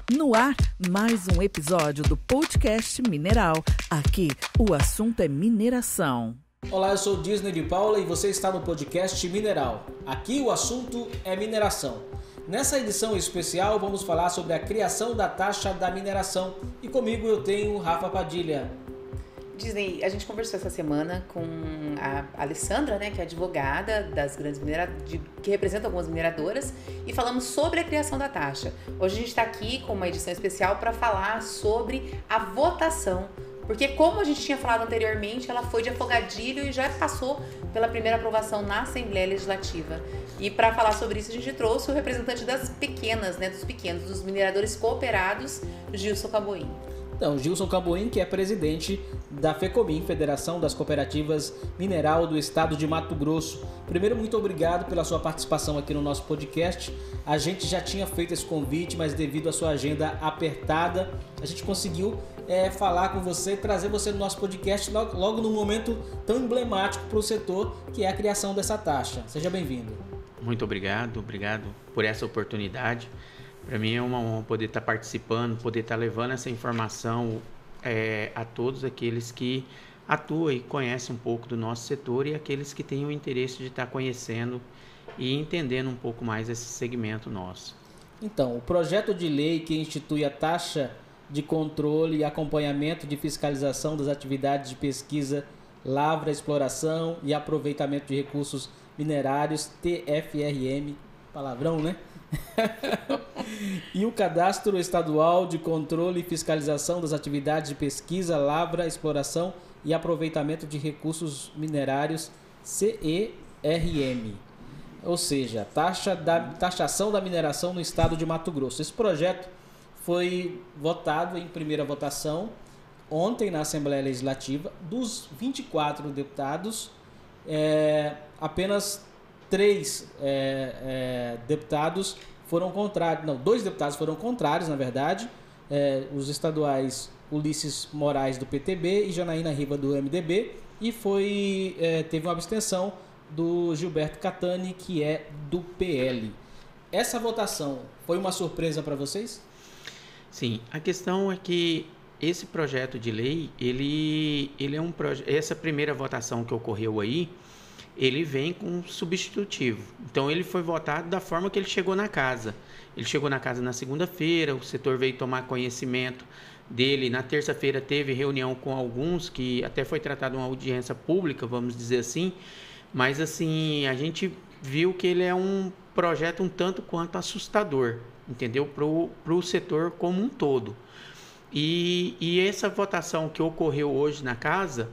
No ar, mais um episódio do podcast Mineral. Aqui, o assunto é mineração. Olá, eu sou Disney de Paula e você está no podcast Mineral. Aqui o assunto é mineração. Nessa edição especial vamos falar sobre a criação da taxa da mineração e comigo eu tenho Rafa Padilha. Disney, a gente conversou essa semana com a Alessandra, né, que é advogada das grandes que representa algumas mineradoras, e falamos sobre a criação da taxa. Hoje a gente está aqui com uma edição especial para falar sobre a votação, porque como a gente tinha falado anteriormente, ela foi de afogadilho e já passou pela primeira aprovação na Assembleia Legislativa. E para falar sobre isso a gente trouxe o representante das pequenas, né, dos pequenos, dos mineradores cooperados, Gilson Camboim. Então, Gilson Camboim, que é presidente da FECOMIN, Federação das Cooperativas Mineral do Estado de Mato Grosso. Primeiro, muito obrigado pela sua participação aqui no nosso podcast. A gente já tinha feito esse convite, mas devido à sua agenda apertada, a gente conseguiu falar com você, trazer você no nosso podcast logo num momento tão emblemático para o setor, que é a criação dessa taxa. Seja bem-vindo. Muito obrigado por essa oportunidade. Para mim é uma honra poder estar participando, poder estar levando essa informação a todos aqueles que atuam e conhecem um pouco do nosso setor e aqueles que têm o interesse de estar conhecendo e entendendo um pouco mais esse segmento nosso. Então, o projeto de lei que institui a taxa de controle e acompanhamento de fiscalização das atividades de pesquisa, lavra, exploração e aproveitamento de recursos minerários, TFRM, palavrão, né? E o Cadastro Estadual de Controle e Fiscalização das Atividades de Pesquisa, Lavra, Exploração e Aproveitamento de Recursos Minerários, CERM, ou seja, taxação da mineração no estado de Mato Grosso. Esse projeto foi votado em primeira votação ontem na Assembleia Legislativa. Dos 24 deputados, apenas 3 deputados foram contrários, não, 2 deputados foram contrários, na verdade, os estaduais Ulisses Moraes do PTB e Janaína Riva do MDB, e teve uma abstenção do Gilberto Catani, que é do PL. Essa votação foi uma surpresa para vocês? Sim, a questão é que esse projeto de lei, ele é um projeto, essa primeira votação que ocorreu aí, ele vem com um substitutivo. Então, ele foi votado da forma que ele chegou na casa. Ele chegou na casa na segunda-feira, o setor veio tomar conhecimento dele. Na terça-feira teve reunião com alguns, que até foi tratada uma audiência pública, vamos dizer assim. Mas, assim, a gente viu que ele é um projeto um tanto quanto assustador, entendeu? Para o setor como um todo. E essa votação que ocorreu hoje na casa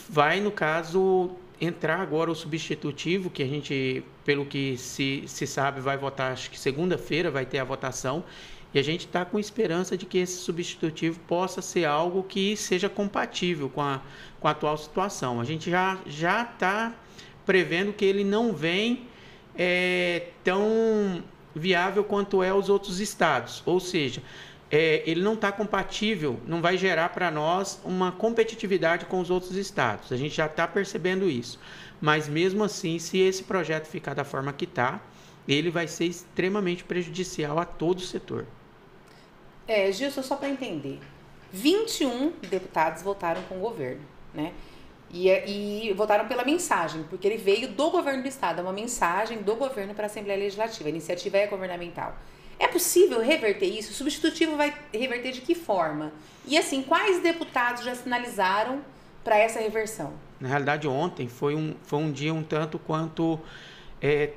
vai, no caso, entrar agora o substitutivo, que a gente, pelo que se sabe, vai votar, acho que segunda-feira vai ter a votação, e a gente está com esperança de que esse substitutivo possa ser algo que seja compatível com a atual situação. A gente já está prevendo que ele não vem tão viável quanto é os outros estados, ou seja, ele não está compatível, não vai gerar para nós uma competitividade com os outros estados. A gente já está percebendo isso. Mas mesmo assim, se esse projeto ficar da forma que está, ele vai ser extremamente prejudicial a todo o setor. Gilson, só para entender, 21 deputados votaram com o governo, né? E votaram pela mensagem, porque ele veio do governo do estado, é uma mensagem do governo para a Assembleia Legislativa, a iniciativa é governamental. É possível reverter isso? O substitutivo vai reverter de que forma? E assim, quais deputados já sinalizaram para essa reversão? Na realidade, ontem foi um dia um tanto quanto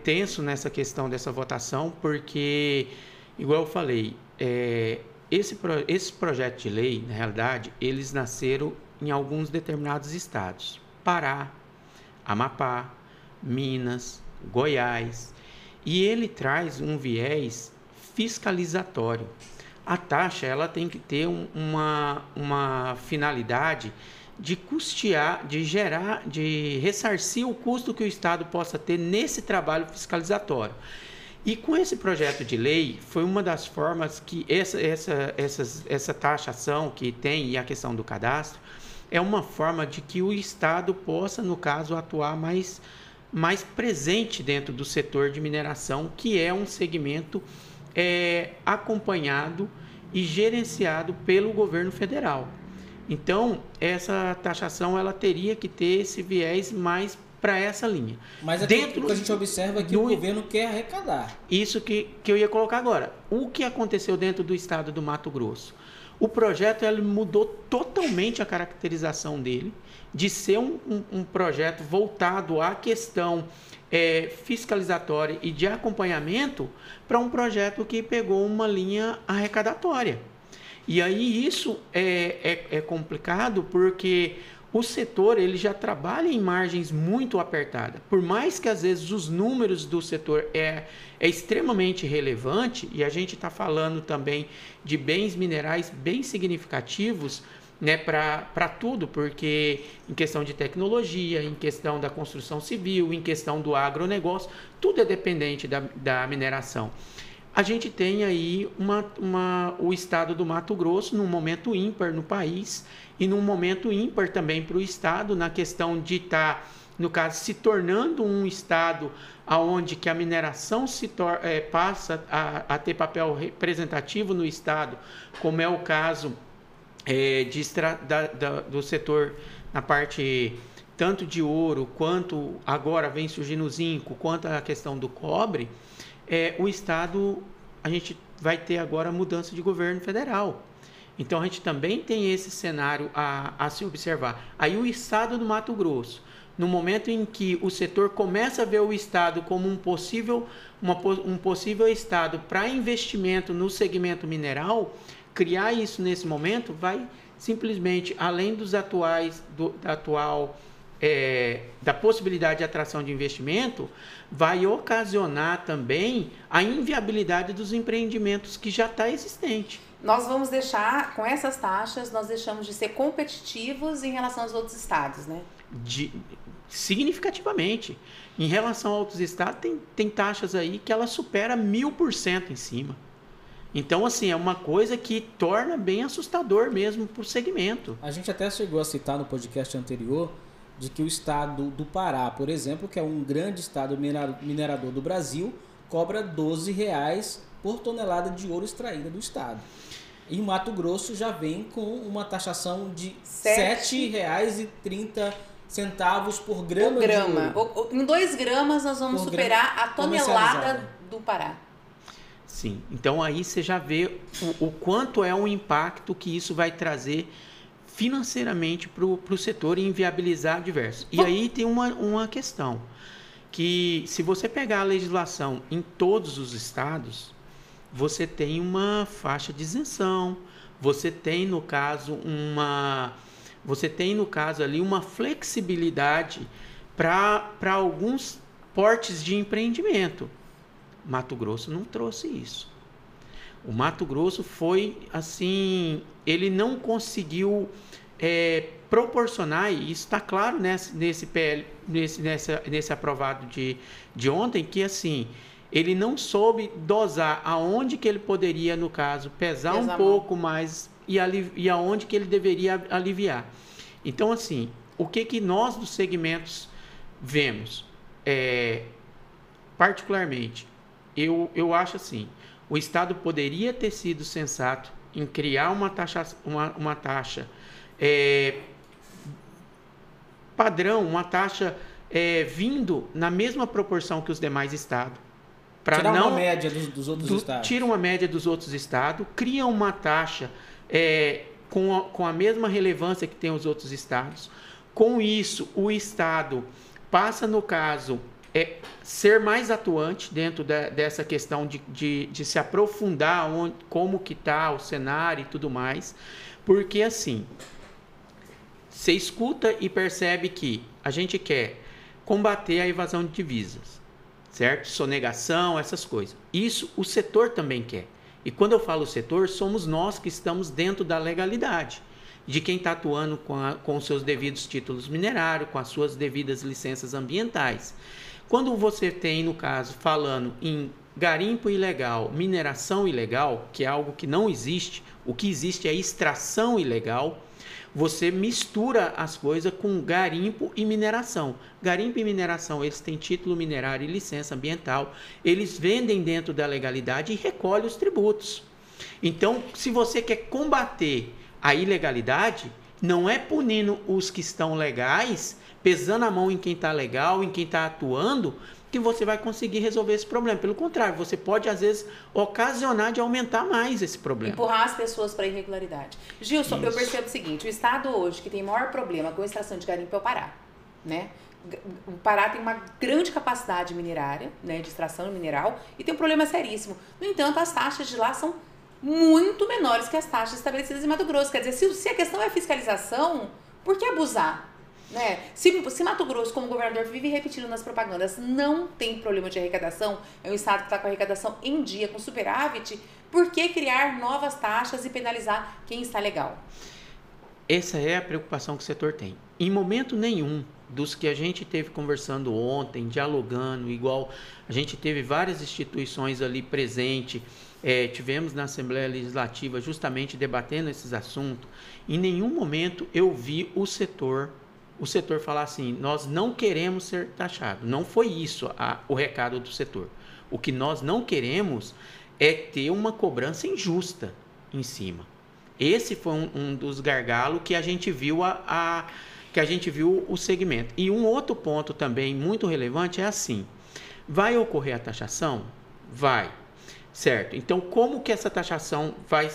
tenso nessa questão dessa votação, porque, igual eu falei, esses projetos de lei, na realidade, eles nasceram em alguns determinados estados. Pará, Amapá, Minas, Goiás. E ele traz um viés fiscalizatório. A taxa ela tem que ter uma finalidade de custear, de ressarcir o custo que o Estado possa ter nesse trabalho fiscalizatório. E com esse projeto de lei, foi uma das formas que essa taxação que tem e a questão do cadastro, é uma forma de que o Estado possa, no caso, atuar mais presente dentro do setor de mineração, que é um segmento acompanhado e gerenciado pelo governo federal. Então, essa taxação ela teria que ter esse viés mais para essa linha. Mas aqui, o que a gente observa é que o governo quer arrecadar. Isso que eu ia colocar agora. O que aconteceu dentro do estado do Mato Grosso? O projeto ele mudou totalmente a caracterização dele, de ser um projeto voltado à questão fiscalizatória e de acompanhamento, para um projeto que pegou uma linha arrecadatória. E aí isso é complicado porque o setor ele já trabalha em margens muito apertadas. Por mais que às vezes os números do setor é extremamente relevante, e a gente está falando também de bens minerais bem significativos, né, para tudo, porque em questão de tecnologia, em questão da construção civil, em questão do agronegócio, tudo é dependente da mineração. A gente tem aí o estado do Mato Grosso num momento ímpar no país e num momento ímpar também para o estado na questão de estar, no caso, se tornando um estado onde que a mineração passa a ter papel representativo no estado, como é o caso do setor na parte tanto de ouro, quanto agora vem surgindo o zinco, quanto a questão do cobre. O estado, a gente vai ter agora a mudança de governo federal. Então, a gente também tem esse cenário a se observar. Aí, o estado do Mato Grosso, no momento em que o setor começa a ver o estado como um possível estado para investimento no segmento mineral, criar isso nesse momento vai simplesmente, além da possibilidade de atração de investimento, vai ocasionar também a inviabilidade dos empreendimentos que já está existente. Nós vamos deixar, com essas taxas, nós deixamos de ser competitivos em relação aos outros estados, né? Significativamente. Em relação a outros estados, tem taxas aí que ela supera 1000% em cima. Então, assim, é uma coisa que torna bem assustador mesmo para o segmento. A gente até chegou a citar no podcast anterior de que o estado do Pará, por exemplo, que é um grande estado minerador do Brasil, cobra R$12 por tonelada de ouro extraída do estado. E o Mato Grosso já vem com uma taxação de R$7,30 por grama de ouro. Em 2 gramas nós vamos superar a tonelada do Pará. Sim, então aí você já vê o quanto é o impacto que isso vai trazer financeiramente para o setor e inviabilizar diversos. E aí tem uma questão, que se você pegar a legislação em todos os estados, você tem uma faixa de isenção, você tem no caso ali uma flexibilidade para alguns portes de empreendimento. Mato Grosso não trouxe isso. O Mato Grosso foi assim, ele não conseguiu proporcionar, e isso está claro nesse aprovado de ontem, que assim, ele não soube dosar aonde que ele poderia, no caso, pesar um pouco mais e aonde que ele deveria aliviar. Então, assim, o que nós dos segmentos vemos? Particularmente, eu acho assim, o Estado poderia ter sido sensato em criar uma taxa padrão, uma taxa vindo na mesma proporção que os demais estados. Tirar uma média dos outros estados. Tira uma média dos outros estados, cria uma taxa com a mesma relevância que tem os outros estados. Com isso, o Estado passa, no caso, ser mais atuante dentro dessa questão de se aprofundar como que está o cenário e tudo mais, porque assim, você escuta e percebe que a gente quer combater a evasão de divisas, certo? Sonegação, essas coisas. Isso o setor também quer. E quando eu falo setor, somos nós que estamos dentro da legalidade, de quem está atuando com os seus devidos títulos minerários, com as suas devidas licenças ambientais. Quando você tem, no caso, falando em garimpo ilegal, mineração ilegal, que é algo que não existe, o que existe é extração ilegal, você mistura as coisas com garimpo e mineração. Garimpo e mineração, eles têm título minerário e licença ambiental, eles vendem dentro da legalidade e recolhem os tributos. Então, se você quer combater a ilegalidade, não é punindo os que estão legais, pesando a mão em quem está legal, em quem está atuando, que você vai conseguir resolver esse problema. Pelo contrário, você pode, às vezes, ocasionar de aumentar mais esse problema. Empurrar as pessoas para a irregularidade. Gilson, eu percebo o seguinte, o estado hoje que tem maior problema com a extração de garimpo é o Pará, né? O Pará tem uma grande capacidade minerária, né, de extração mineral, e tem um problema seríssimo. No entanto, as taxas de lá são muito menores que as taxas estabelecidas em Mato Grosso. Quer dizer, se a questão é fiscalização, por que abusar? Né? Se Mato Grosso, como governador vive repetindo nas propagandas, não tem problema de arrecadação, é um estado que está com a arrecadação em dia, com superávit, por que criar novas taxas e penalizar quem está legal? Essa é a preocupação que o setor tem. Em momento nenhum dos que a gente teve conversando ontem, dialogando, igual a gente teve várias instituições ali presentes, tivemos na Assembleia Legislativa justamente debatendo esses assuntos, em nenhum momento eu vi o setor falar assim, nós não queremos ser taxados. Não foi isso o recado do setor. O que nós não queremos é ter uma cobrança injusta em cima. Esse foi um dos gargalos que a gente viu o segmento. E um outro ponto também muito relevante é assim, vai ocorrer a taxação? Vai. Certo. Então, como que essa taxação vai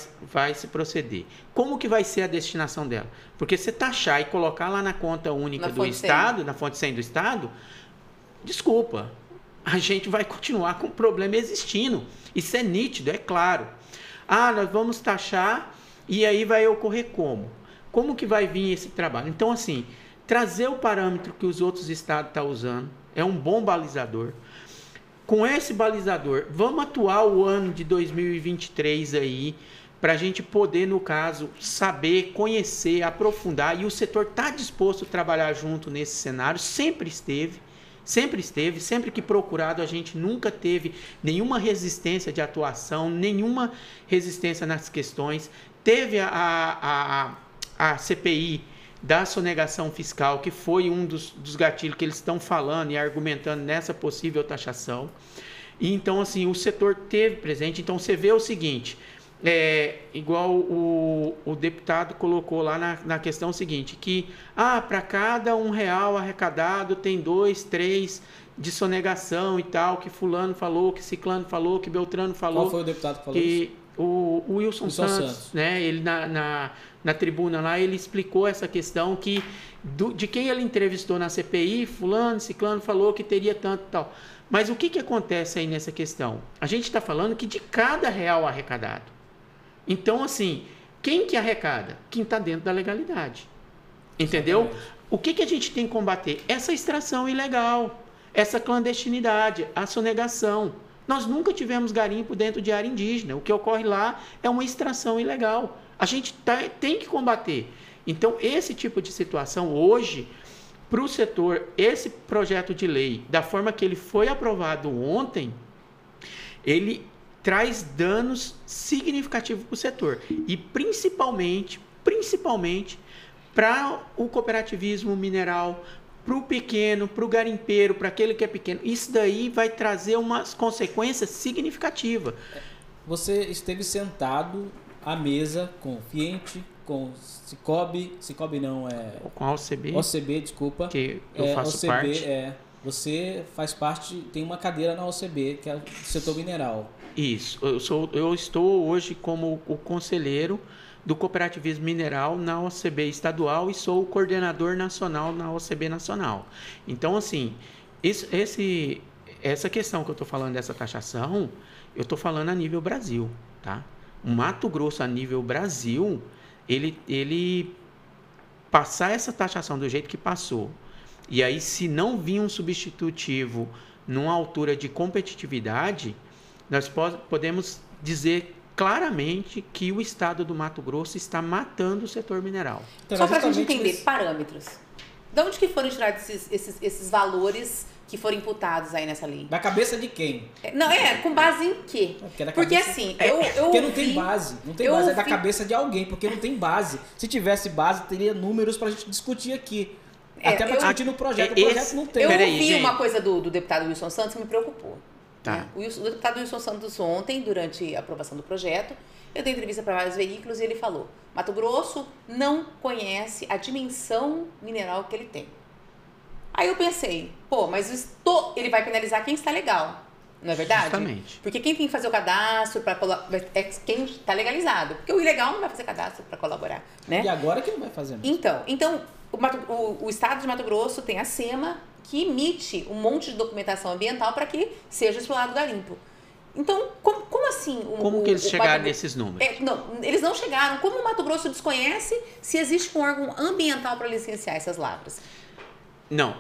se proceder? Como que vai ser a destinação dela? Porque se taxar e colocar lá na conta única do Estado, na fonte 100 do Estado, desculpa, a gente vai continuar com o problema existindo. Isso é nítido, é claro. Nós vamos taxar e aí vai ocorrer como? Como que vai vir esse trabalho? Então, assim, trazer o parâmetro que os outros estados estão usando é um bom balizador. Com esse balizador, vamos atuar o ano de 2023 aí, para a gente poder, no caso, saber, conhecer, aprofundar, e o setor está disposto a trabalhar junto nesse cenário, sempre esteve, sempre que procurado, a gente nunca teve nenhuma resistência de atuação, nenhuma resistência nas questões, teve a CPI da sonegação fiscal, que foi um dos gatilhos que eles estão falando e argumentando nessa possível taxação. E, então, assim, o setor teve presente. Então, você vê o seguinte, igual o deputado colocou lá na questão seguinte, que para cada R$1 arrecadado tem 2, 3 de sonegação e tal, que fulano falou, que ciclano falou, que beltrano falou. Qual foi o deputado que falou isso? O Wilson Santos, né? Ele na tribuna lá, ele explicou essa questão que de quem ele entrevistou na CPI, fulano, ciclano falou que teria tanto e tal. Mas o que acontece aí nessa questão? A gente está falando que de cada R$1 arrecadado. Então, assim, quem que arrecada? Quem está dentro da legalidade. Entendeu? Exatamente. O que a gente tem que combater? Essa extração ilegal, essa clandestinidade, a sonegação. Nós nunca tivemos garimpo dentro de área indígena. O que ocorre lá é uma extração ilegal. A gente tem que combater. Então, esse tipo de situação hoje, para o setor, esse projeto de lei, da forma que ele foi aprovado ontem, ele traz danos significativos para o setor. E principalmente para o cooperativismo mineral, para o pequeno, para o garimpeiro, para aquele que é pequeno. Isso daí vai trazer umas consequências significativas. Você esteve sentado à mesa com Fiente, com Cicobi não, com a OCB. OCB, desculpa. Que eu faço OCB, parte. Você faz parte, tem uma cadeira na OCB, que é o setor mineral. Isso. Eu estou hoje como o conselheiro do cooperativismo mineral na OCB estadual e sou o coordenador nacional na OCB nacional. Então, assim, essa questão que eu estou falando dessa taxação, eu estou falando a nível Brasil, tá? O Mato Grosso a nível Brasil, ele passar essa taxação do jeito que passou, e aí se não vir um substitutivo numa altura de competitividade, nós podemos dizer claramente que o estado do Mato Grosso está matando o setor mineral. Então, só para a gente entender, parâmetros. De onde que foram tirados esses valores que foram imputados aí nessa lei? Da cabeça de quem? Com base em quê? Porque assim, porque não tem base. Não tem base, é da cabeça de alguém, porque não tem base. Se tivesse base, teria números para a gente discutir aqui. Até para discutir no projeto. O projeto não tem. Eu ouvi uma coisa do deputado Wilson Santos que me preocupou. Tá. Né? O deputado Wilson Santos ontem, durante a aprovação do projeto, eu dei entrevista para vários veículos e ele falou: Mato Grosso não conhece a dimensão mineral que ele tem. Aí eu pensei, mas ele vai penalizar quem está legal, não é verdade? Justamente. Porque quem tem que fazer o cadastro é quem está legalizado. Porque o ilegal não vai fazer cadastro para colaborar, né? E agora que não vai fazer mais. Então o estado de Mato Grosso tem a SEMA, que emite um monte de documentação ambiental para que seja explorado o garimpo. Então, como assim? Como que eles chegaram nesses números? Eles não chegaram. Como o Mato Grosso desconhece se existe um órgão ambiental para licenciar essas lavras? Não,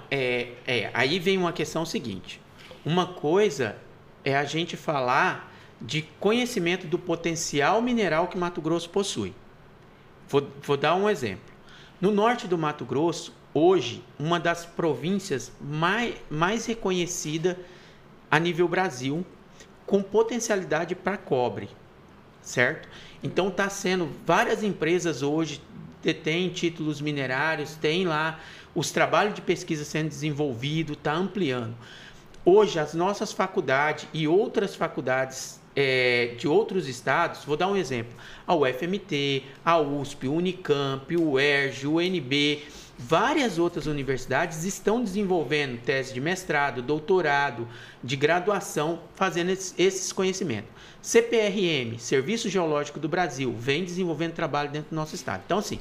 aí vem uma questão seguinte. Uma coisa é a gente falar de conhecimento do potencial mineral que Mato Grosso possui. Vou dar um exemplo. No norte do Mato Grosso, hoje, uma das províncias mais reconhecida a nível Brasil, com potencialidade para cobre, certo? Então, está sendo, várias empresas hoje detêm títulos minerários, tem lá os trabalhos de pesquisa sendo desenvolvido, está ampliando. Hoje, as nossas faculdades e outras faculdades de outros estados, vou dar um exemplo, a UFMT, a USP, o Unicamp, o UERJ, o UNB, várias outras universidades estão desenvolvendo tese de mestrado, doutorado, de graduação, fazendo esses conhecimentos. CPRM, Serviço Geológico do Brasil, vem desenvolvendo trabalho dentro do nosso estado. Então, assim,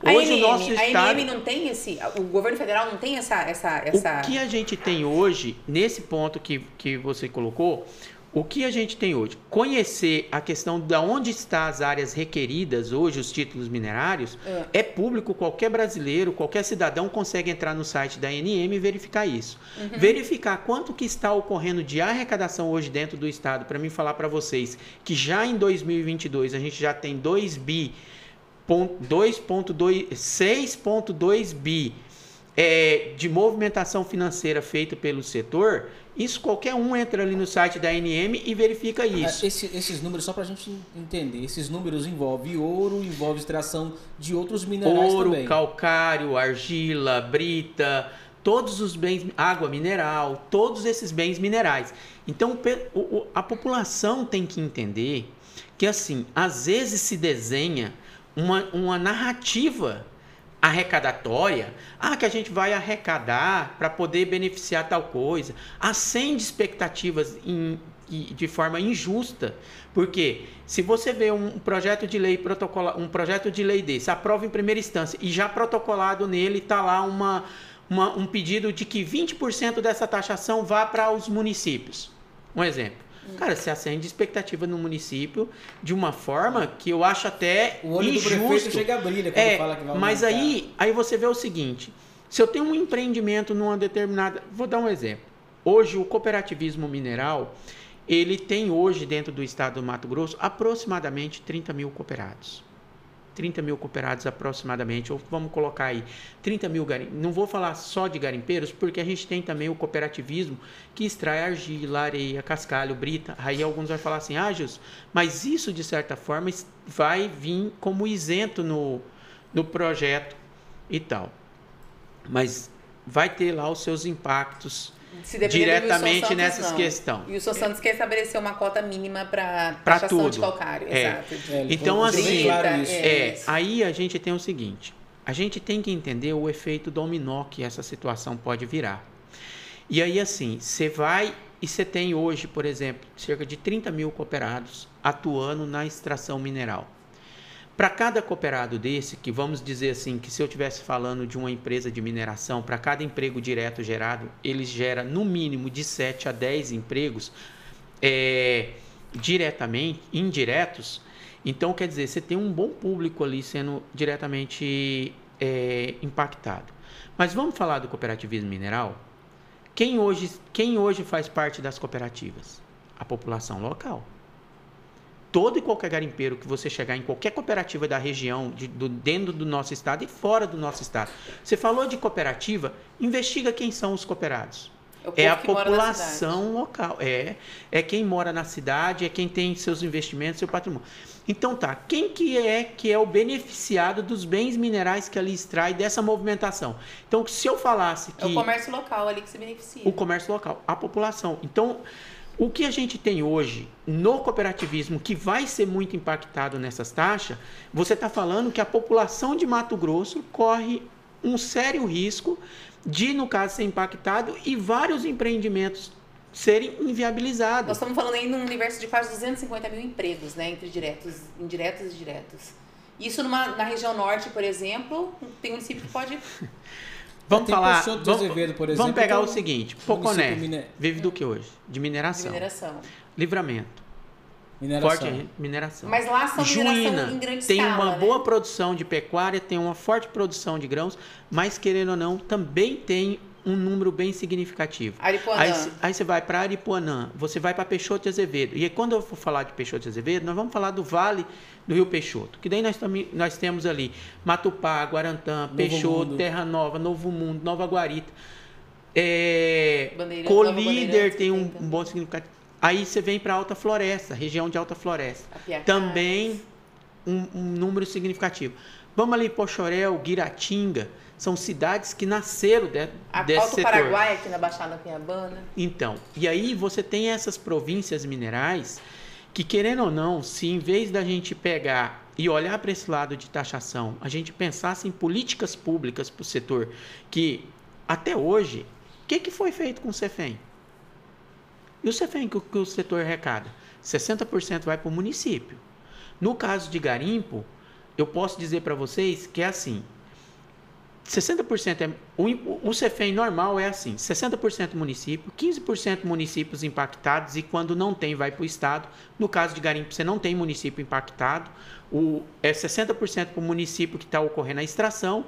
hoje o nosso estado... A ANM não tem o governo federal não tem essa... O que a gente tem hoje, nesse ponto que você colocou, o que a gente tem hoje? Conhecer a questão de onde estão as áreas requeridas hoje, os títulos minerários, é público, qualquer brasileiro, qualquer cidadão consegue entrar no site da ANM e verificar isso. Uhum. Verificar quanto que está ocorrendo de arrecadação hoje dentro do estado, para mim falar para vocês que já em 2022 a gente já tem 6,2 bi de movimentação financeira feita pelo setor. Isso qualquer um entra ali no site da ANM e verifica isso. Esses números, só para a gente entender, esses números envolvem ouro, envolve extração de outros minerais também. Ouro, calcário, argila, brita, todos os bens, água mineral, todos esses bens minerais. Então, a população tem que entender que, assim, às vezes se desenha uma narrativa arrecadatória, que a gente vai arrecadar para poder beneficiar tal coisa, acende expectativas de forma injusta, porque se você vê um projeto de lei desse, aprova em primeira instância e já protocolado nele está lá um pedido de que 20% dessa taxação vá para os municípios. Um exemplo. Cara, se acende expectativa no município de uma forma que eu acho até injusto. O olho do prefeito chega a brilha quando fala que vai aumentar. Mas aí você vê o seguinte, se eu tenho um empreendimento numa determinada... Vou dar um exemplo. Hoje, o cooperativismo mineral, ele tem hoje, dentro do estado do Mato Grosso, aproximadamente 30 mil cooperados. 30 mil cooperados aproximadamente, ou vamos colocar aí 30 mil garimpeiros. Não vou falar só de garimpeiros, porque a gente tem também o cooperativismo que extrai argila, areia, cascalho, brita. Aí alguns vão falar assim, Gilson, mas isso de certa forma vai vir como isento no projeto e tal. Mas vai ter lá os seus impactos diretamente nessas questões. E o Wilson Santos quer estabelecer uma cota mínima para tudo de calcário. Exato. Então, assim, aí a gente tem o seguinte, a gente tem que entender o efeito dominó que essa situação pode virar. E aí, assim, você tem hoje, por exemplo, cerca de 30 mil cooperados atuando na extração mineral. Para cada cooperado desse, que vamos dizer assim, que se eu estivesse falando de uma empresa de mineração, para cada emprego direto gerado, ele gera no mínimo de 7 a 10 empregos indiretos. Então, quer dizer, você tem um bom público ali sendo diretamente impactado. Mas vamos falar do cooperativismo mineral? Quem hoje faz parte das cooperativas? A população local. Todo e qualquer garimpeiro que você chegar em qualquer cooperativa da região, dentro do nosso estado e fora do nosso estado. Você falou de cooperativa, investiga quem são os cooperados. É a população local. É quem mora na cidade, é quem tem seus investimentos, seu patrimônio. Então quem que é o beneficiado dos bens minerais que ali extrai dessa movimentação? Então, se eu falasse que... É o comércio local ali que se beneficia. O comércio local, a população. Então, O que a gente tem hoje no cooperativismo, que vai ser muito impactado nessas taxas, você está falando que a população de Mato Grosso corre um sério risco de, no caso, ser impactado e vários empreendimentos serem inviabilizados. Nós estamos falando aí num universo de quase 250 mil empregos, né, entre indiretos e diretos. Isso na região norte, por exemplo, tem município que pode... Vamos falar, Azevedo, por exemplo, vamos pegar o seguinte, Poconé vive do que hoje? De mineração. Livramento. Forte mineração. Mas lá são mineração Juína em grande tem escala, uma né? boa produção de pecuária, tem uma forte produção de grãos, mas querendo ou não, também tem um número bem significativo. Aripuanã. Aí você vai para Aripuanã, você vai para Peixoto de Azevedo. E aí, quando eu for falar de Peixoto de Azevedo, nós vamos falar do Vale do Rio Peixoto. Que daí nós temos ali Matupá, Guarantã, Peixoto, Terra Nova, Novo Mundo, Nova Guarita. Colíder tem um bom significado. Aí você vem para Alta Floresta, região de Alta Floresta. Também um número significativo. Vamos ali, Pochorel, Guiratinga, são cidades que nasceram desse setor. Alto Paraguai, aqui na Baixada Piabana. Então, e aí você tem essas províncias minerais que, querendo ou não, se em vez da gente pegar e olhar para esse lado de taxação, a gente pensasse em políticas públicas para o setor, que até hoje, o que foi feito com o Cefem? E o Cefem que o setor arrecada? 60% vai para o município. No caso de garimpo, eu posso dizer para vocês que é assim, 60% o Cefem normal é assim, 60% município, 15% municípios impactados e quando não tem vai para o estado. No caso de garimpo você não tem município impactado, é 60% para o município que está ocorrendo a extração,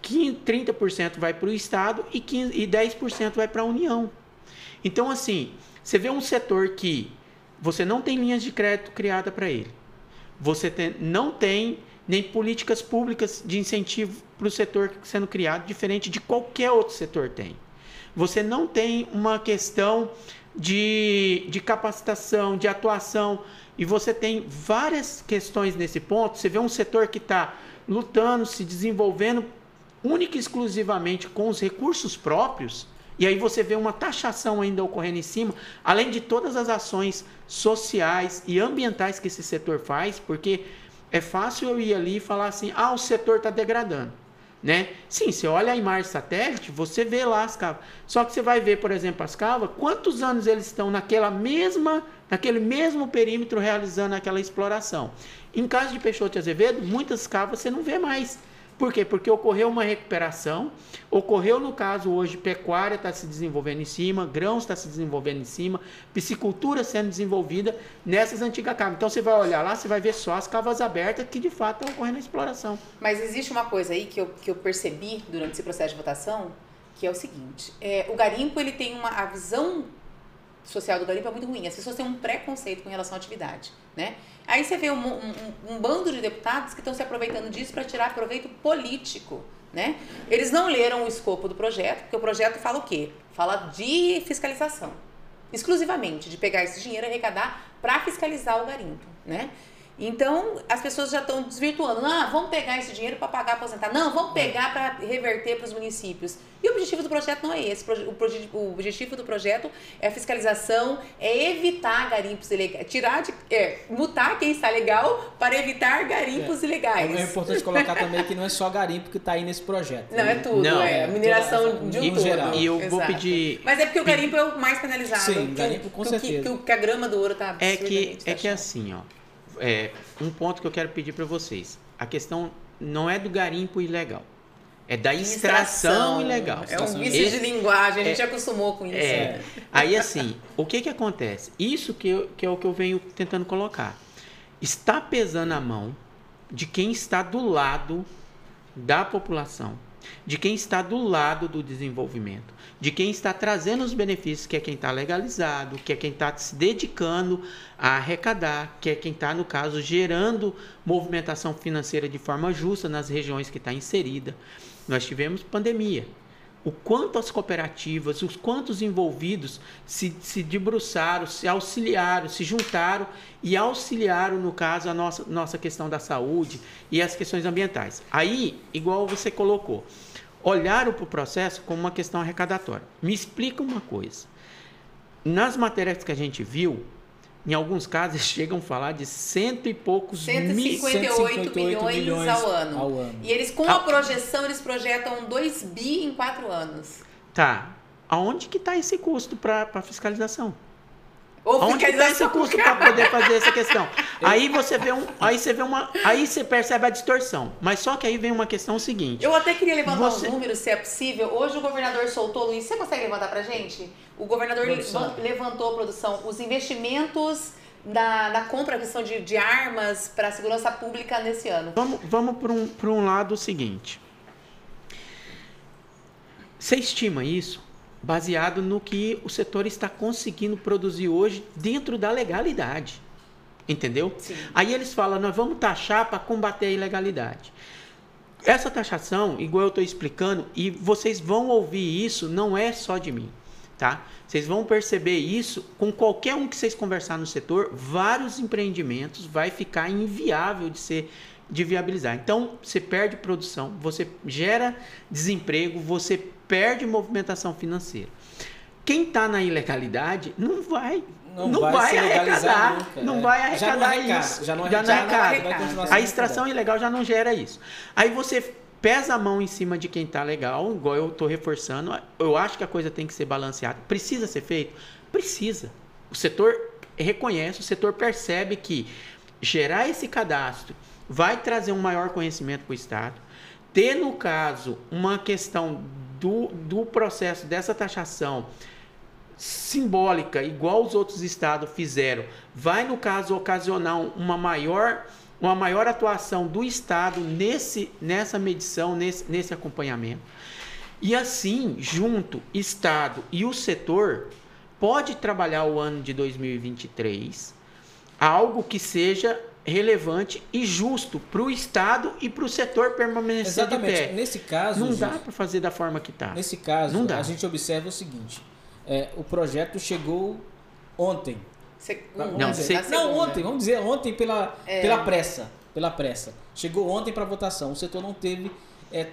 30% vai para o estado e 10% vai para a União. Então assim, você vê um setor que você não tem linhas de crédito criada para ele, você não tem nem políticas públicas de incentivo para o setor sendo criado, diferente de qualquer outro setor tem. Você não tem uma questão de capacitação, de atuação, e você tem várias questões nesse ponto. Você vê um setor que está lutando, se desenvolvendo única e exclusivamente com os recursos próprios, e aí você vê uma taxação ainda ocorrendo em cima, além de todas as ações sociais e ambientais que esse setor faz, porque é fácil eu ir ali e falar assim, o setor está degradando, né? Sim, você olha a imagem satélite, você vê lá as cavas. Só que você vai ver, por exemplo, as cavas, quantos anos eles estão naquele mesmo perímetro realizando aquela exploração. Em caso de Peixoto de Azevedo, muitas cavas você não vê mais. Por quê? Porque ocorreu uma recuperação, ocorreu no caso hoje, pecuária está se desenvolvendo em cima, grãos está se desenvolvendo em cima, piscicultura sendo desenvolvida nessas antigas cavas. Então você vai olhar lá, você vai ver só as cavas abertas que de fato estão ocorrendo a exploração. Mas existe uma coisa aí que eu percebi durante esse processo de votação, que é o seguinte, o garimpo ele tem a visão social do garimpo é muito ruim, as pessoas têm um preconceito com relação à atividade, né? Aí você vê um bando de deputados que estão se aproveitando disso para tirar proveito político, né? Eles não leram o escopo do projeto, porque o projeto fala o quê? Fala de fiscalização, exclusivamente, de pegar esse dinheiro e arrecadar para fiscalizar o garimpo, né? Então, as pessoas já estão desvirtuando. Vamos pegar esse dinheiro para pagar aposentar. Não, vamos pegar para reverter para os municípios. E o objetivo do projeto não é esse. O objetivo do projeto é a fiscalização, é evitar garimpos ilegais. Multar quem está legal para evitar garimpos ilegais. É importante colocar também que não é só garimpo que está aí nesse projeto. Não, é tudo. Não, a mineração de um todo. Geral. E eu vou Exato. pedir... Mas é porque o garimpo é o mais penalizado. Sim, garimpo com certeza. Que a grama do ouro está absurdamente É que assim, ó. Um ponto que eu quero pedir para vocês. A questão não é do garimpo ilegal. É da extração ilegal. É um vício de linguagem, a gente acostumou com isso. Aí assim, o que acontece? Isso que é o que eu venho tentando colocar. Está pesando a mão de quem está do lado da população, de quem está do lado do desenvolvimento, de quem está trazendo os benefícios, que é quem está legalizado, que é quem está se dedicando a arrecadar, que é quem está, no caso, gerando movimentação financeira de forma justa nas regiões que está inserida. Nós tivemos pandemia. O quanto as cooperativas, os quantos envolvidos se debruçaram, se auxiliaram, se juntaram e auxiliaram, no caso, a nossa questão da saúde e as questões ambientais. Aí, igual você colocou, olharam para o processo como uma questão arrecadatória. Me explica uma coisa. nas matérias que a gente viu, em alguns casos chegam a falar de 100 e poucos 158 milhões ao ano. E eles, com a projeção, eles projetam 2 bi em 4 anos. Tá. Aonde que está esse custo para fiscalização? Onde que está esse custo para poder fazer essa questão? Aí você percebe a distorção. Mas só que aí vem uma questão seguinte. Eu até queria levantar os números, se é possível. Hoje o governador soltou, Luiz, você consegue levantar pra gente? O governador levantou, produção, os investimentos na compra, questão de armas para a segurança pública nesse ano. Vamos por um lado seguinte. Você estima isso baseado no que o setor está conseguindo produzir hoje dentro da legalidade. Entendeu? Sim. Aí eles falam, nós vamos taxar para combater a ilegalidade. Essa taxação, igual eu estou explicando, e vocês vão ouvir isso, não é só de mim, tá? Vocês vão perceber isso com qualquer um que vocês conversar no setor, vários empreendimentos vai ficar inviável de viabilizar. Então, você perde produção, você gera desemprego, você perde movimentação financeira. Quem está na ilegalidade não vai arrecadar. Nunca, não vai arrecadar isso. Já não arrecada. A extração ilegal já não gera isso. Aí você pesa a mão em cima de quem está legal, igual eu estou reforçando. Eu acho que a coisa tem que ser balanceada. Precisa ser feito? Precisa. O setor reconhece, o setor percebe que gerar esse cadastro vai trazer um maior conhecimento para o Estado. Ter, no caso, uma questão do processo dessa taxação simbólica, igual os outros estados fizeram, vai, no caso, ocasionar uma maior atuação do Estado nessa medição, nesse acompanhamento. E assim, junto, Estado e o setor pode trabalhar o ano de 2023 algo que seja relevante e justo para o Estado e para o setor permanecer de pé. Nesse caso, não dá para fazer da forma que está. Nesse caso, a gente observa o seguinte: o projeto chegou ontem. Vamos dizer ontem pela pressa. Chegou ontem para votação. O setor não teve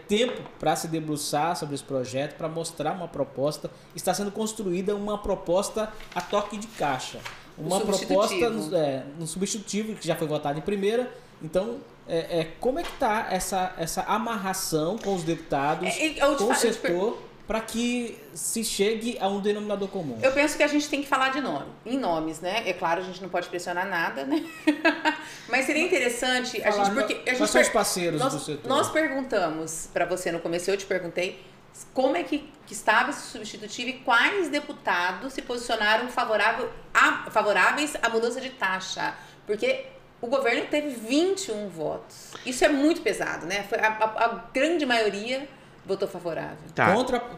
tempo para se debruçar sobre esse projeto, para mostrar uma proposta. Está sendo construída uma proposta a toque de caixa. Uma proposta no substitutivo, que já foi votada em primeira. Então, como é que está essa amarração com os deputados, com o setor, para que se chegue a um denominador comum? Eu penso que a gente tem que falar em nomes, né? É claro, a gente não pode pressionar nada, né? Mas seria interessante quais são os parceiros do setor? Nós perguntamos para você no começo, eu te perguntei como é que estava esse substitutivo e quais deputados se posicionaram favoráveis à mudança de taxa. Porque o governo teve 21 votos. Isso é muito pesado, né? A grande maioria votou favorável. Tá.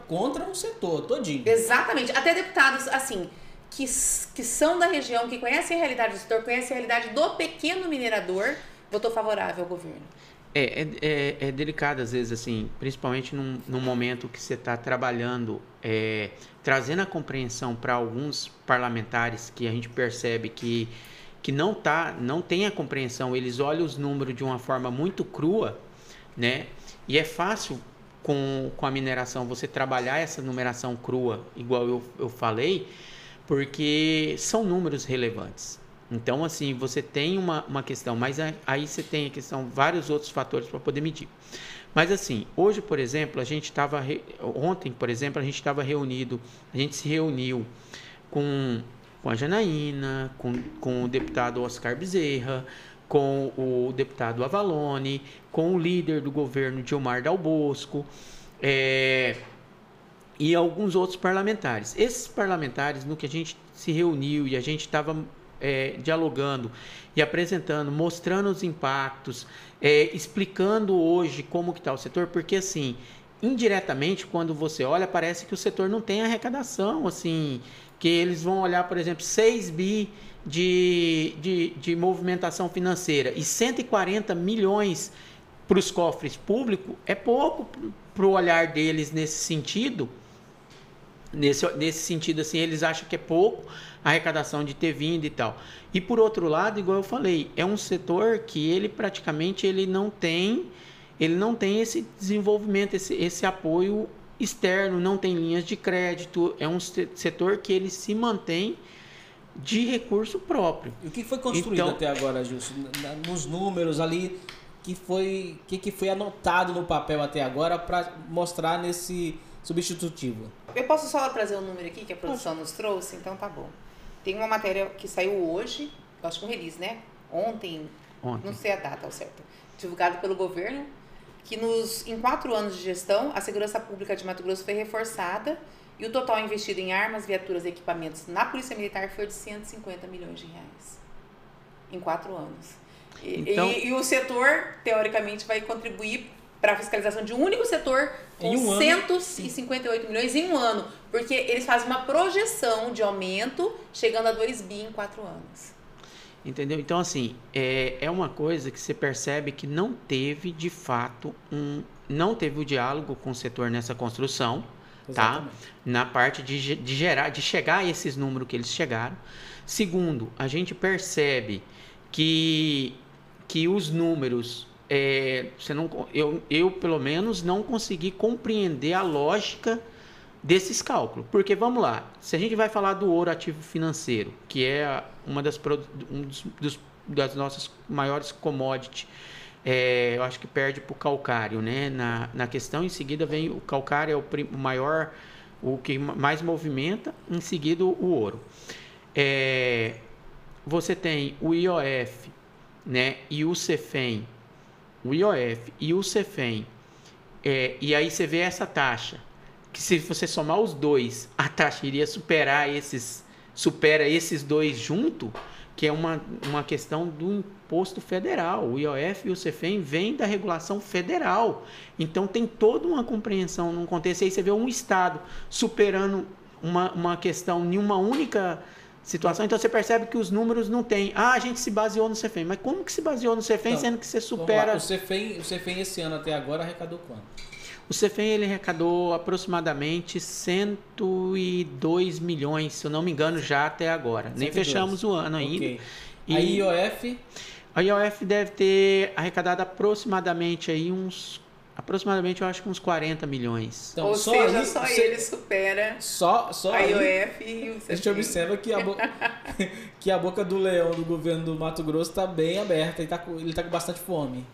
Contra um setor todinho. Exatamente. Até deputados, assim, que são da região, que conhecem a realidade do setor, conhecem a realidade do pequeno minerador, votou favorável ao governo. É delicado, às vezes, assim, principalmente num momento que você está trabalhando, trazendo a compreensão para alguns parlamentares que a gente percebe que não tem a compreensão, eles olham os números de uma forma muito crua, né? E é fácil com a mineração você trabalhar essa numeração crua, igual eu falei, porque são números relevantes. Então, assim, você tem uma questão, mas aí você tem a questão, vários outros fatores para poder medir. Mas, assim, hoje, por exemplo, ontem, por exemplo, a gente se reuniu com a Janaína, com o deputado Oscar Bezerra, com o deputado Avalone, com o líder do governo, Gilmar Dal Bosco, e alguns outros parlamentares. Esses parlamentares, no que a gente se reuniu e a gente estava dialogando e apresentando, mostrando os impactos, explicando hoje como que está o setor, porque assim, indiretamente, quando você olha, parece que o setor não tem arrecadação, assim, que eles vão olhar, por exemplo, 6 bi de movimentação financeira e 140 milhões para os cofres públicos, é pouco para o olhar deles nesse sentido. Nesse sentido, assim, eles acham que é pouco a arrecadação de ter vindo e tal. E por outro lado, igual eu falei, é um setor que ele praticamente ele não tem esse desenvolvimento, esse apoio externo, não tem linhas de crédito, é um setor que ele se mantém de recurso próprio. E o que foi construído então, até agora, Gilson? Nos números ali, que foi anotado no papel até agora para mostrar nesse substitutivo? Eu posso só trazer um número aqui que a produção nos trouxe? Então tá bom. Tem uma matéria que saiu hoje, eu acho que um release, né? Ontem, não sei a data ao certo, divulgado pelo governo, que em 4 anos de gestão, a segurança pública de Mato Grosso foi reforçada e o total investido em armas, viaturas e equipamentos na Polícia Militar foi de 150 milhões de reais. Em 4 anos. Então, e o setor, teoricamente, vai contribuir para a fiscalização de um único setor com em um 158 milhões em um ano. Porque eles fazem uma projeção de aumento chegando a 2 bi em 4 anos. Entendeu? Então, assim, é uma coisa que você percebe que não teve, de fato, não teve o diálogo com o setor nessa construção, Exatamente. tá? Na parte de chegar a esses números que eles chegaram. Segundo, a gente percebe que os números, eu pelo menos não consegui compreender a lógica desses cálculos. Porque, vamos lá, se a gente vai falar do ouro ativo financeiro, que é das nossas maiores commodities, eu acho que perde para o calcário, né? Na questão, em seguida vem o calcário, é o maior, o que mais movimenta, em seguida o ouro. Você tem o IOF, né? E o CEFEM, o IOF e o CEFEM, e aí você vê essa taxa, que se você somar os dois, a taxa iria supera esses dois junto, que é uma questão do imposto federal. O IOF e o CEFEM vêm da regulação federal. Então, tem toda uma compreensão num contexto. Aí você vê um Estado superando uma questão em uma única situação. Então, você percebe que os números não têm. A gente se baseou no CEFEM. Mas como que se baseou no CEFEM, então, sendo que você supera... O CEFEM esse ano até agora arrecadou quanto? O CEFEM ele arrecadou aproximadamente 102 milhões, se eu não me engano, já até agora. 102. Nem fechamos o ano ainda. Okay. A IOF? A IOF deve ter arrecadado aproximadamente eu acho que uns 40 milhões. Então, ou seja, só ele supera a IOF e o CEFEM. A gente observa que a boca do leão do governo do Mato Grosso está bem aberta, ele está com bastante fome.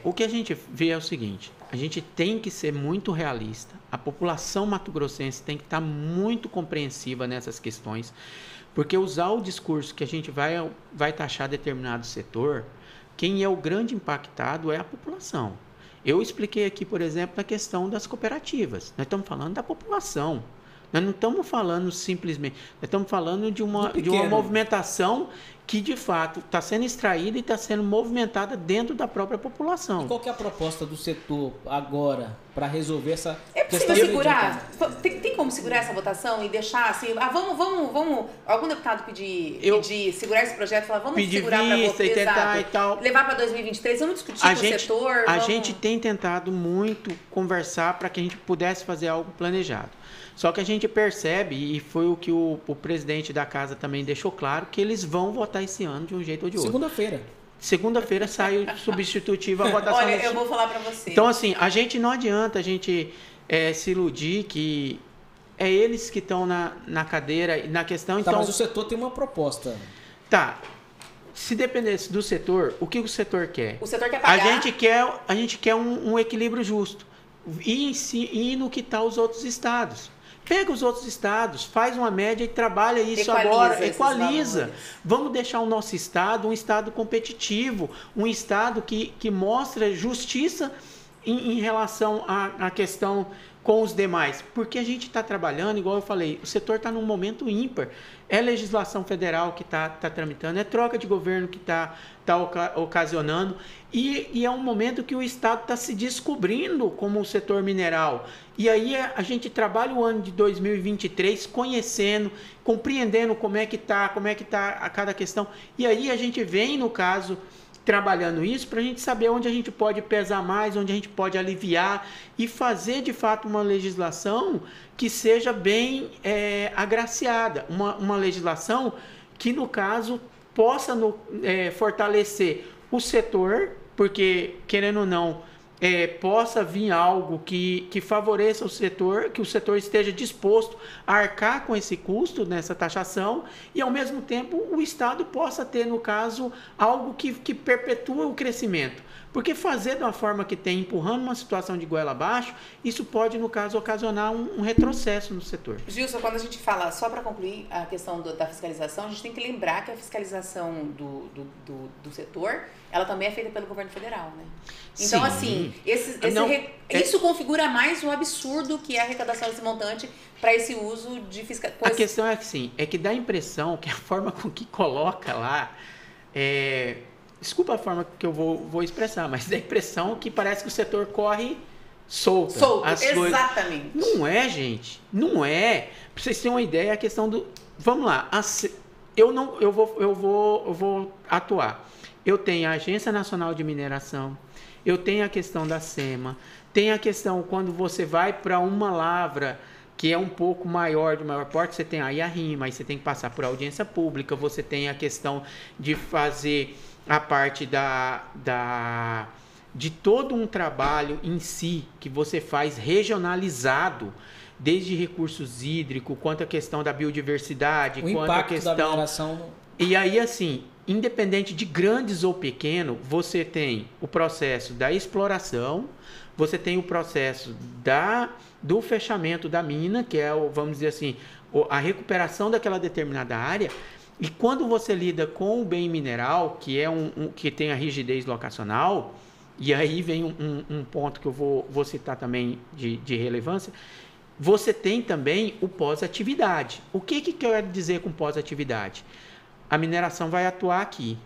O que a gente vê é o seguinte, a gente tem que ser muito realista, a população mato-grossense tem que estar muito compreensiva nessas questões, porque usar o discurso que a gente vai taxar determinado setor, quem é o grande impactado é a população. Eu expliquei aqui, por exemplo, a questão das cooperativas. Nós estamos falando da população. Nós não estamos falando simplesmente... Nós estamos falando de uma movimentação que, de fato, está sendo extraída e está sendo movimentada dentro da própria população. E qual que é a proposta do setor agora para resolver essa questão? É possível segurar? Tem como segurar essa votação e deixar assim... vamos... Algum deputado pedir segurar esse projeto e falar, vamos segurar para votar, e tentar e tal. Levar para 2023, vamos discutir com o setor? A gente tem tentado muito conversar para que a gente pudesse fazer algo planejado. Só que a gente percebe, e foi o que o presidente da casa também deixou claro, que eles vão votar esse ano de um jeito ou de outro. Segunda-feira sai o substitutivo a votação. Olha, eu vou falar para você. Então, assim, não adianta a gente se iludir que é eles que estão na cadeira e na questão. Tá, então, mas o setor tem uma proposta. Tá. Se dependesse do setor, o que o setor quer? O setor quer pagar. A gente quer um equilíbrio justo. E no que está os outros estados. Pega os outros estados, faz uma média e trabalha isso agora, equaliza. Vamos deixar o nosso estado um estado competitivo, um estado que mostra justiça em relação à questão com os demais. Porque a gente está trabalhando, igual eu falei, o setor está num momento ímpar. É legislação federal que está tramitando, é troca de governo que está ocasionando, e é um momento que o Estado está se descobrindo como o setor mineral. E aí a gente trabalha o ano de 2023 conhecendo, compreendendo como é que está a cada questão. E aí a gente vem, no caso, trabalhando isso para a gente saber onde a gente pode pesar mais, onde a gente pode aliviar e fazer de fato uma legislação que seja bem agraciada, uma legislação que no caso possa fortalecer o setor, porque querendo ou não, possa vir algo que favoreça o setor, que o setor esteja disposto a arcar com esse custo nessa taxação e, ao mesmo tempo, o Estado possa ter, no caso, algo que perpetua o crescimento. Porque fazer de uma forma que tem, empurrando uma situação de goela abaixo, isso pode, no caso, ocasionar um retrocesso no setor. Gilson, quando a gente fala, só para concluir a questão da fiscalização, a gente tem que lembrar que a fiscalização do setor, ela também é feita pelo governo federal, né? Então, Sim. assim, isso configura mais um absurdo que é a arrecadação desse montante para esse uso de fiscalização. A questão é que, sim, é que dá a impressão que a forma com que coloca lá desculpa a forma que eu vou expressar, mas dá a impressão que parece que o setor corre solto. Exatamente. Não é, gente. Não é. Para vocês terem uma ideia, a questão do... Vamos lá. Eu vou atuar. Eu tenho a Agência Nacional de Mineração, eu tenho a questão da SEMA, tem a questão quando você vai para uma lavra que é um pouco maior, de maior porte, você tem aí a RIMA, aí você tem que passar por audiência pública, você tem a questão de fazer a parte de todo um trabalho em si que você faz regionalizado, desde recursos hídricos, quanto a questão da biodiversidade, o quanto a questão da mineração. E aí, assim, independente de grandes ou pequeno, você tem o processo da exploração, você tem o processo do fechamento da mina, que é, vamos dizer assim, a recuperação daquela determinada área. E quando você lida com o bem mineral, que é que tem a rigidez locacional, e aí vem um ponto que eu vou citar também de relevância, você tem também o pós-atividade. O que quer dizer com pós-atividade? A mineração vai atuar aqui.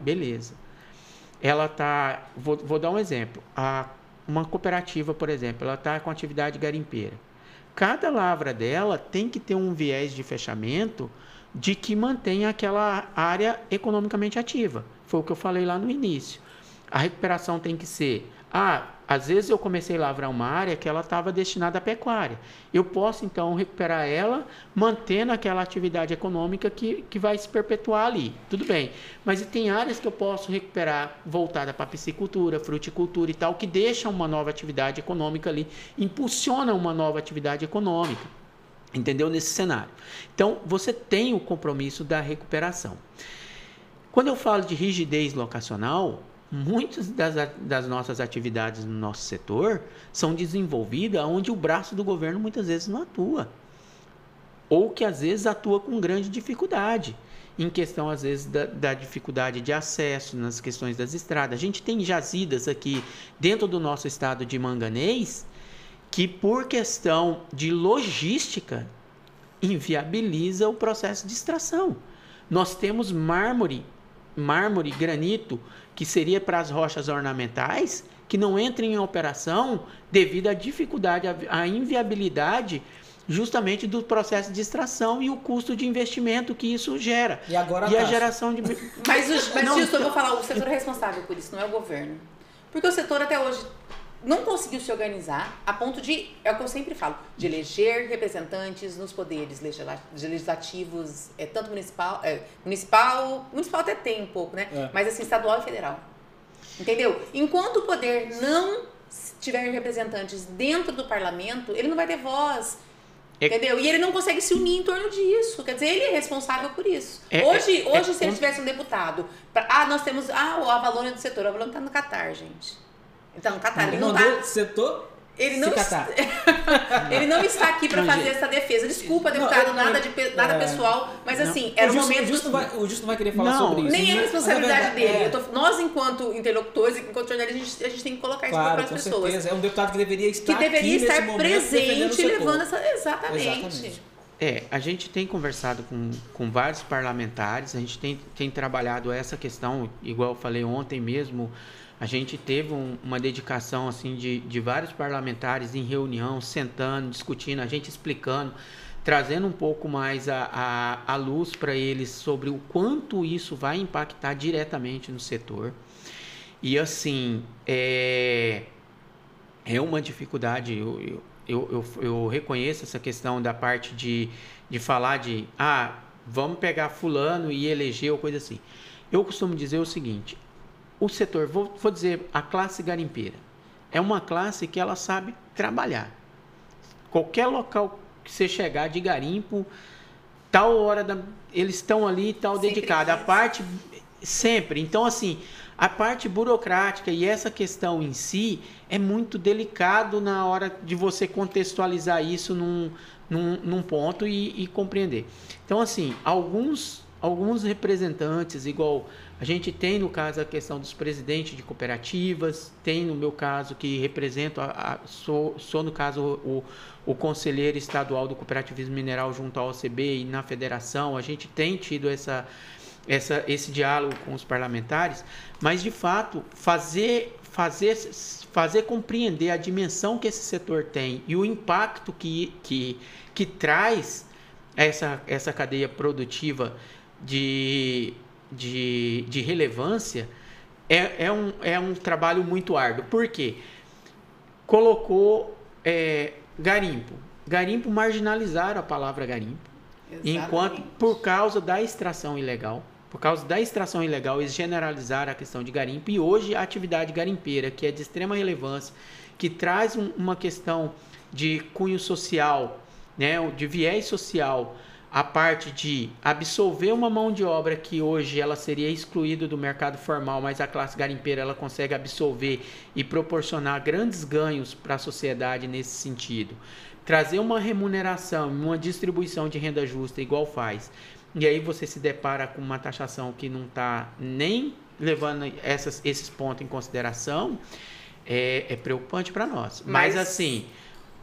Beleza. Ela está... Vou dar um exemplo. Uma cooperativa, por exemplo, ela está com atividade garimpeira. Cada lavra dela tem que ter um viés de fechamento de que mantenha aquela área economicamente ativa. Foi o que eu falei lá no início. A recuperação tem que ser... às vezes eu comecei a lavrar uma área que ela estava destinada à pecuária. Eu posso, então, recuperar ela, mantendo aquela atividade econômica que vai se perpetuar ali. Tudo bem. Mas tem áreas que eu posso recuperar voltada para piscicultura, fruticultura e tal, que deixam uma nova atividade econômica ali, impulsionam uma nova atividade econômica. Entendeu? Nesse cenário. Então, você tem o compromisso da recuperação. Quando eu falo de rigidez locacional, muitas das nossas atividades no nosso setor são desenvolvidas onde o braço do governo muitas vezes não atua. Ou que às vezes atua com grande dificuldade. Em questão, às vezes, da dificuldade de acesso, nas questões das estradas. A gente tem jazidas aqui dentro do nosso estado de manganês que, por questão de logística, inviabiliza o processo de extração. Nós temos mármore, granito, que seria para as rochas ornamentais, que não entra em operação devido à dificuldade, à inviabilidade justamente do processo de extração e o custo de investimento que isso gera. E agora a geração de... Mas Gilson, eu vou falar, o setor é responsável por isso, não é o governo. Porque o setor até hoje não conseguiu se organizar a ponto de, é o que eu sempre falo, de eleger representantes nos poderes legislativos, tanto municipal até tem um pouco, né? Mas assim, estadual e federal. Entendeu? Enquanto o poder não tiver representantes dentro do parlamento, ele não vai ter voz. Entendeu? E ele não consegue se unir em torno disso. Quer dizer, ele é responsável por isso. Hoje se ele tivesse um deputado, nós temos o Avalônia do setor. O Avalônia está no Catar, gente. Então, no Catar, ele não está... setor? Ele não está aqui para fazer essa defesa. Desculpa, deputado, nada pessoal, mas assim, era o momento... O Justo não vai querer falar sobre isso. Nem é responsabilidade dele. Nós, enquanto interlocutores, enquanto jornalistas, a gente tem que colocar isso para as pessoas. Certeza. É um deputado que deveria estar presente, levando essa... Exatamente. A gente tem conversado com vários parlamentares, a gente tem trabalhado essa questão, igual eu falei ontem mesmo. A gente teve uma dedicação assim, de vários parlamentares em reunião, sentando, discutindo, a gente explicando, trazendo um pouco mais a luz para eles sobre o quanto isso vai impactar diretamente no setor. E assim, é uma dificuldade, eu reconheço essa questão da parte de falar vamos pegar fulano e eleger ou coisa assim. Eu costumo dizer o seguinte... O setor, vou dizer, a classe garimpeira, é uma classe que ela sabe trabalhar. Qualquer local que você chegar de garimpo, tal hora eles estão ali, tal dedicado. A parte sempre. Então, assim, a parte burocrática e essa questão em si é muito delicado na hora de você contextualizar isso num ponto e compreender. Então, assim, alguns representantes, igual a gente tem no caso a questão dos presidentes de cooperativas, tem no meu caso que represento, sou no caso o conselheiro estadual do cooperativismo mineral junto ao OCB e na federação, a gente tem tido esse diálogo com os parlamentares, mas de fato fazer compreender a dimensão que esse setor tem e o impacto que traz essa cadeia produtiva de relevância é um trabalho muito árduo. Por quê? Colocou garimpo marginalizaram a palavra garimpo. Exatamente. Por causa da extração ilegal. Por causa da extração ilegal, eles generalizaram a questão de garimpo. E hoje a atividade garimpeira, que é de extrema relevância, que traz uma questão de cunho social, né, de viés social, a parte de absolver uma mão de obra que hoje ela seria excluída do mercado formal, mas a classe garimpeira ela consegue absolver e proporcionar grandes ganhos para a sociedade nesse sentido. Trazer uma remuneração, uma distribuição de renda justa igual faz. E aí você se depara com uma taxação que não está nem levando esses pontos em consideração, é preocupante para nós. Mas assim,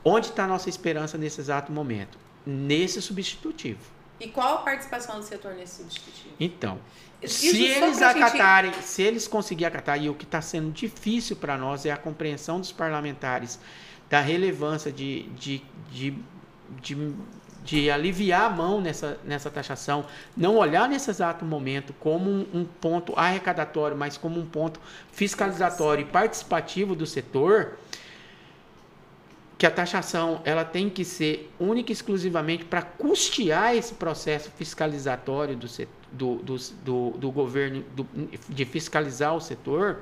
onde está a nossa esperança nesse exato momento? Nesse substitutivo. E qual a participação do setor nesse substitutivo? Então, se eles conseguirem acatar, e o que está sendo difícil para nós é a compreensão dos parlamentares da relevância de aliviar a mão nessa taxação, não olhar nesse exato momento como um ponto arrecadatório, mas como um ponto fiscalizatório e participativo do setor, que a taxação ela tem que ser única e exclusivamente para custear esse processo fiscalizatório do governo, de fiscalizar o setor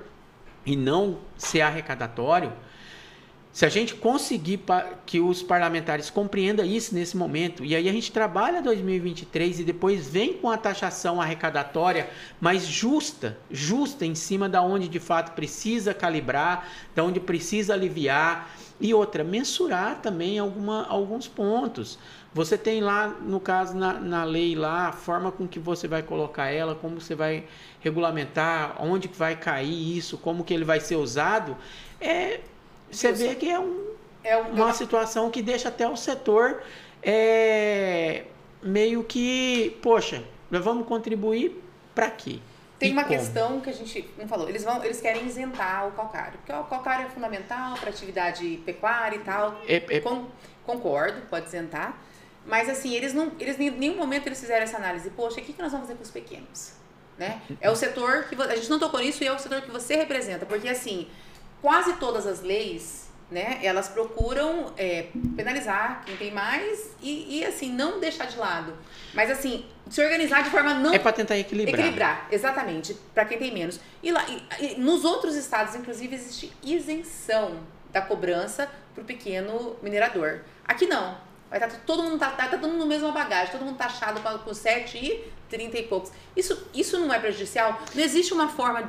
e não ser arrecadatório. Se a gente conseguir que os parlamentares compreendam isso nesse momento, e aí a gente trabalha 2023 e depois vem com a taxação arrecadatória, mas justa em cima da onde de fato precisa calibrar, da onde precisa aliviar, e outra, mensurar também alguns pontos. Você tem lá, no caso, na lei lá, a forma com que você vai colocar ela, como você vai regulamentar, onde que vai cair isso, como que ele vai ser usado, você vê que uma situação que deixa até o setor meio que, poxa, nós vamos contribuir para quê? Tem uma questão que a gente não falou. Eles querem isentar o calcário, porque o calcário é fundamental para atividade pecuária e tal. Concordo, pode isentar. Mas assim, eles em nenhum momento eles fizeram essa análise. Poxa, o que nós vamos fazer com os pequenos? Né? É o setor que a gente não tocou nisso e é o setor que você representa, porque assim, quase todas as leis, né, elas procuram penalizar quem tem mais e assim, não deixar de lado. Mas assim, se organizar de forma não... É para tentar equilibrar. Equilibrar, exatamente, para quem tem menos. E nos outros estados, inclusive, existe isenção da cobrança para o pequeno minerador. Aqui não. Vai tá todo mundo todo mundo no mesmo bagagem, todo mundo taxado com 7,30 e poucos. Isso não é prejudicial? Não existe uma forma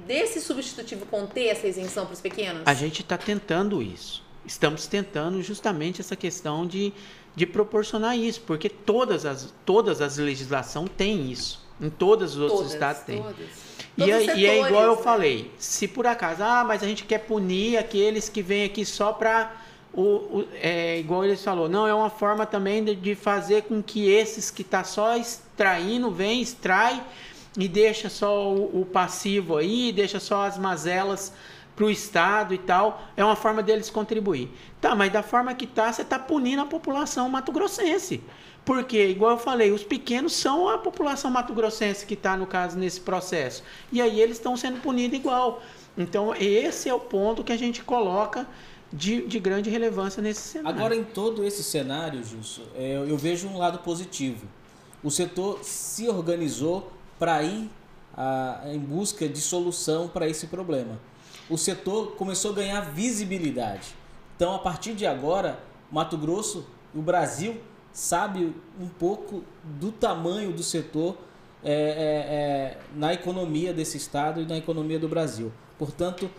desse substitutivo conter essa isenção para os pequenos? A gente está tentando isso. Estamos tentando justamente essa questão de proporcionar isso, porque todas as legislações têm isso. Em todos os outros estados tem. E é igual eu falei, se por acaso, mas a gente quer punir aqueles que vêm aqui só para... igual eles falou, não, é uma forma também de fazer com que esses que tá só extraindo, extrai e deixa só o passivo aí, deixa só as mazelas pro Estado e tal, é uma forma deles contribuir. Tá, mas da forma que tá, você tá punindo a população mato-grossense. Porque, igual eu falei, os pequenos são a população mato-grossense que está, no caso, nesse processo. E aí eles estão sendo punidos igual. Então, esse é o ponto que a gente coloca de grande relevância nesse cenário. Agora, em todo esse cenário, Gilson, eu vejo um lado positivo. O setor se organizou para ir em busca de solução para esse problema. o setor começou a ganhar visibilidade. Então, a partir de agora, Mato Grosso e o Brasil sabe um pouco do tamanho do setor na economia desse estado e na economia do Brasil. Portanto,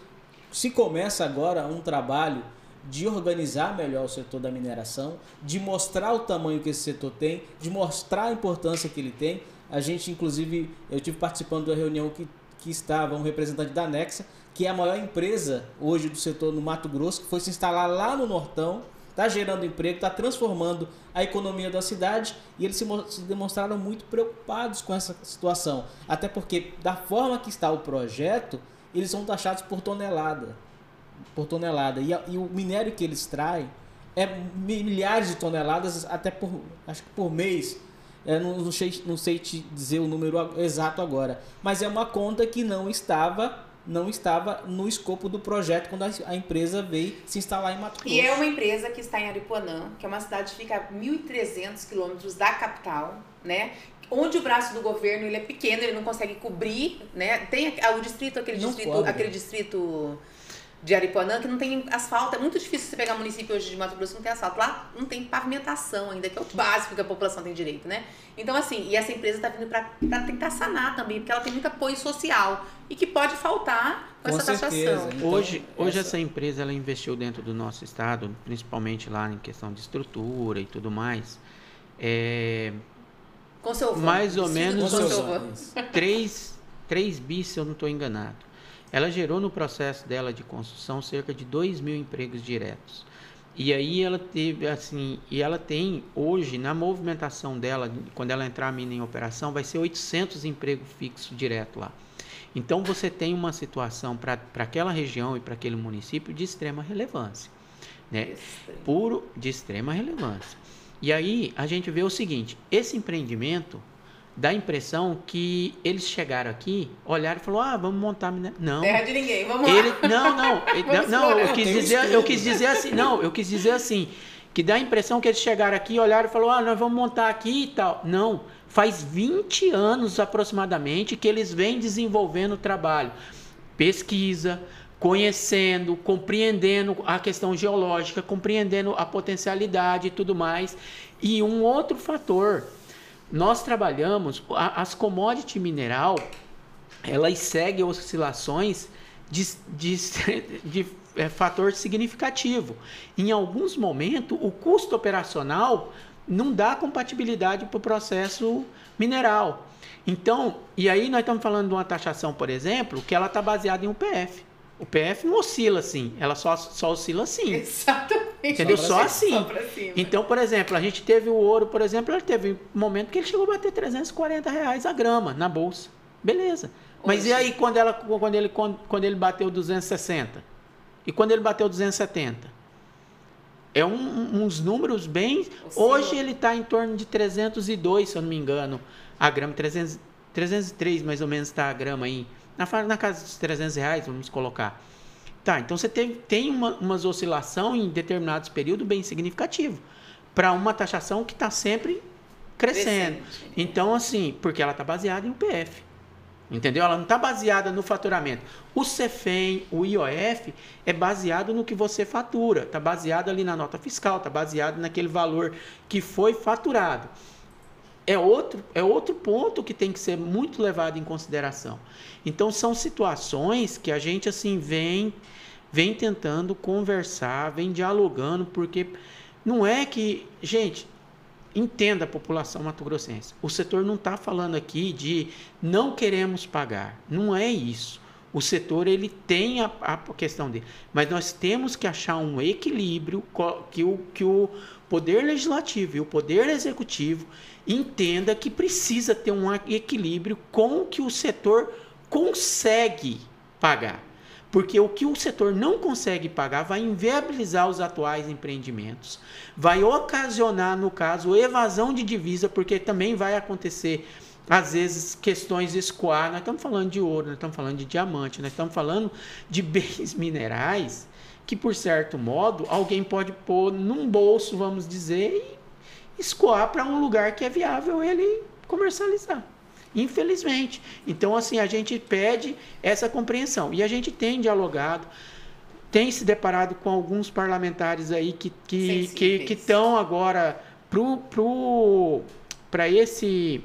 se começa agora um trabalho de organizar melhor o setor da mineração, de mostrar o tamanho que esse setor tem, de mostrar a importância que ele tem. A gente, inclusive, eu estive participando da reunião que estava um representante da Nexa, que é a maior empresa hoje do setor no Mato Grosso, que foi se instalar lá no Nortão, está gerando emprego, está transformando a economia da cidade, e eles se demonstraram muito preocupados com essa situação. Até porque, da forma que está o projeto, eles são taxados por tonelada. E o minério que eles traem é milhares de toneladas, até acho que por mês. Não sei te dizer o número exato agora, mas é uma conta que não estava no escopo do projeto quando a empresa veio se instalar em Mato Grosso. E é uma empresa que está em Aripuanã, que é uma cidade que fica a 1.300 quilômetros da capital, né? Onde o braço do governo ele é pequeno, ele não consegue cobrir, né? Tem o distrito, aquele distrito de Aripuanã que não tem asfalto. É muito difícil você pegar município hoje de Mato Grosso que não tem asfalto. Lá não tem pavimentação ainda, que é o básico que a população tem direito, né? Então, assim, e essa empresa está vindo para tentar sanar também, porque ela tem muito apoio social e que pode faltar com essa taxação. Então, hoje essa empresa ela investiu dentro do nosso estado, principalmente lá em questão de estrutura e tudo mais. Com seu mais ou menos 3 bi, se eu não estou enganado. Ela gerou no processo dela de construção cerca de 2.000 empregos diretos. E aí ela teve assim, e ela tem hoje na movimentação dela, quando ela entrar a mina em operação, vai ser 800 empregos fixos direto lá. Então você tem uma situação para aquela região e para aquele município de extrema relevância, né? De extrema relevância. E aí a gente vê o seguinte, esse empreendimento dá a impressão que eles chegaram aqui, olharam e falaram, vamos montar... Não. Terra de ninguém, vamos lá. Não, eu quis dizer assim, que dá a impressão que eles chegaram aqui, olharam e falaram, nós vamos montar aqui e tal. Não, faz 20 anos aproximadamente que eles vêm desenvolvendo o trabalho. Pesquisa, conhecendo, compreendendo a questão geológica, compreendendo a potencialidade e tudo mais. E um outro fator... Nós trabalhamos, as commodities mineral, elas seguem oscilações de fator significativo. Em alguns momentos, o custo operacional não dá compatibilidade para o processo mineral. Então, e aí nós estamos falando de uma taxação, por exemplo, que ela está baseada em UPF. O PF não oscila assim, ela só oscila assim. Exatamente. Entendeu? Só assim. Então, por exemplo, a gente teve o ouro, por exemplo, ele teve um momento que ele chegou a bater R$340 a grama na bolsa. Beleza. Mas e aí quando ele bateu 260? E quando ele bateu 270? É uns números bem... Hoje ele está em torno de 302, se eu não me engano, a grama. 303 mais ou menos está a grama aí. Na casa dos R$300, vamos colocar. Tá, então você tem umas oscilação em determinados períodos bem significativo para uma taxação que está sempre crescendo. Então, assim, porque ela está baseada em UPF. Entendeu? Ela não está baseada no faturamento. O CEFEM, o IOF, é baseado no que você fatura. Está baseado ali na nota fiscal, está baseado naquele valor que foi faturado. É outro ponto que tem que ser muito levado em consideração. Então, são situações que a gente assim vem tentando conversar, vem dialogando, porque não é que... Gente, entenda a população mato-grossense. O setor não está falando aqui de não queremos pagar. Não é isso. O setor ele tem a questão dele. Mas nós temos que achar um equilíbrio que o Poder Legislativo e o Poder Executivo entenda que precisa ter um equilíbrio com o que o setor consegue pagar. Porque o que o setor não consegue pagar vai inviabilizar os atuais empreendimentos, vai ocasionar, no caso, evasão de divisa, porque também vai acontecer, às vezes, questões de escoar. Nós estamos falando de ouro, nós estamos falando de diamante, nós estamos falando de bens minerais que, por certo modo, alguém pode pôr num bolso, vamos dizer, e escoar para um lugar que é viável ele comercializar. Infelizmente. Então, assim, a gente pede essa compreensão. E a gente tem dialogado, tem se deparado com alguns parlamentares aí que estão agora para esse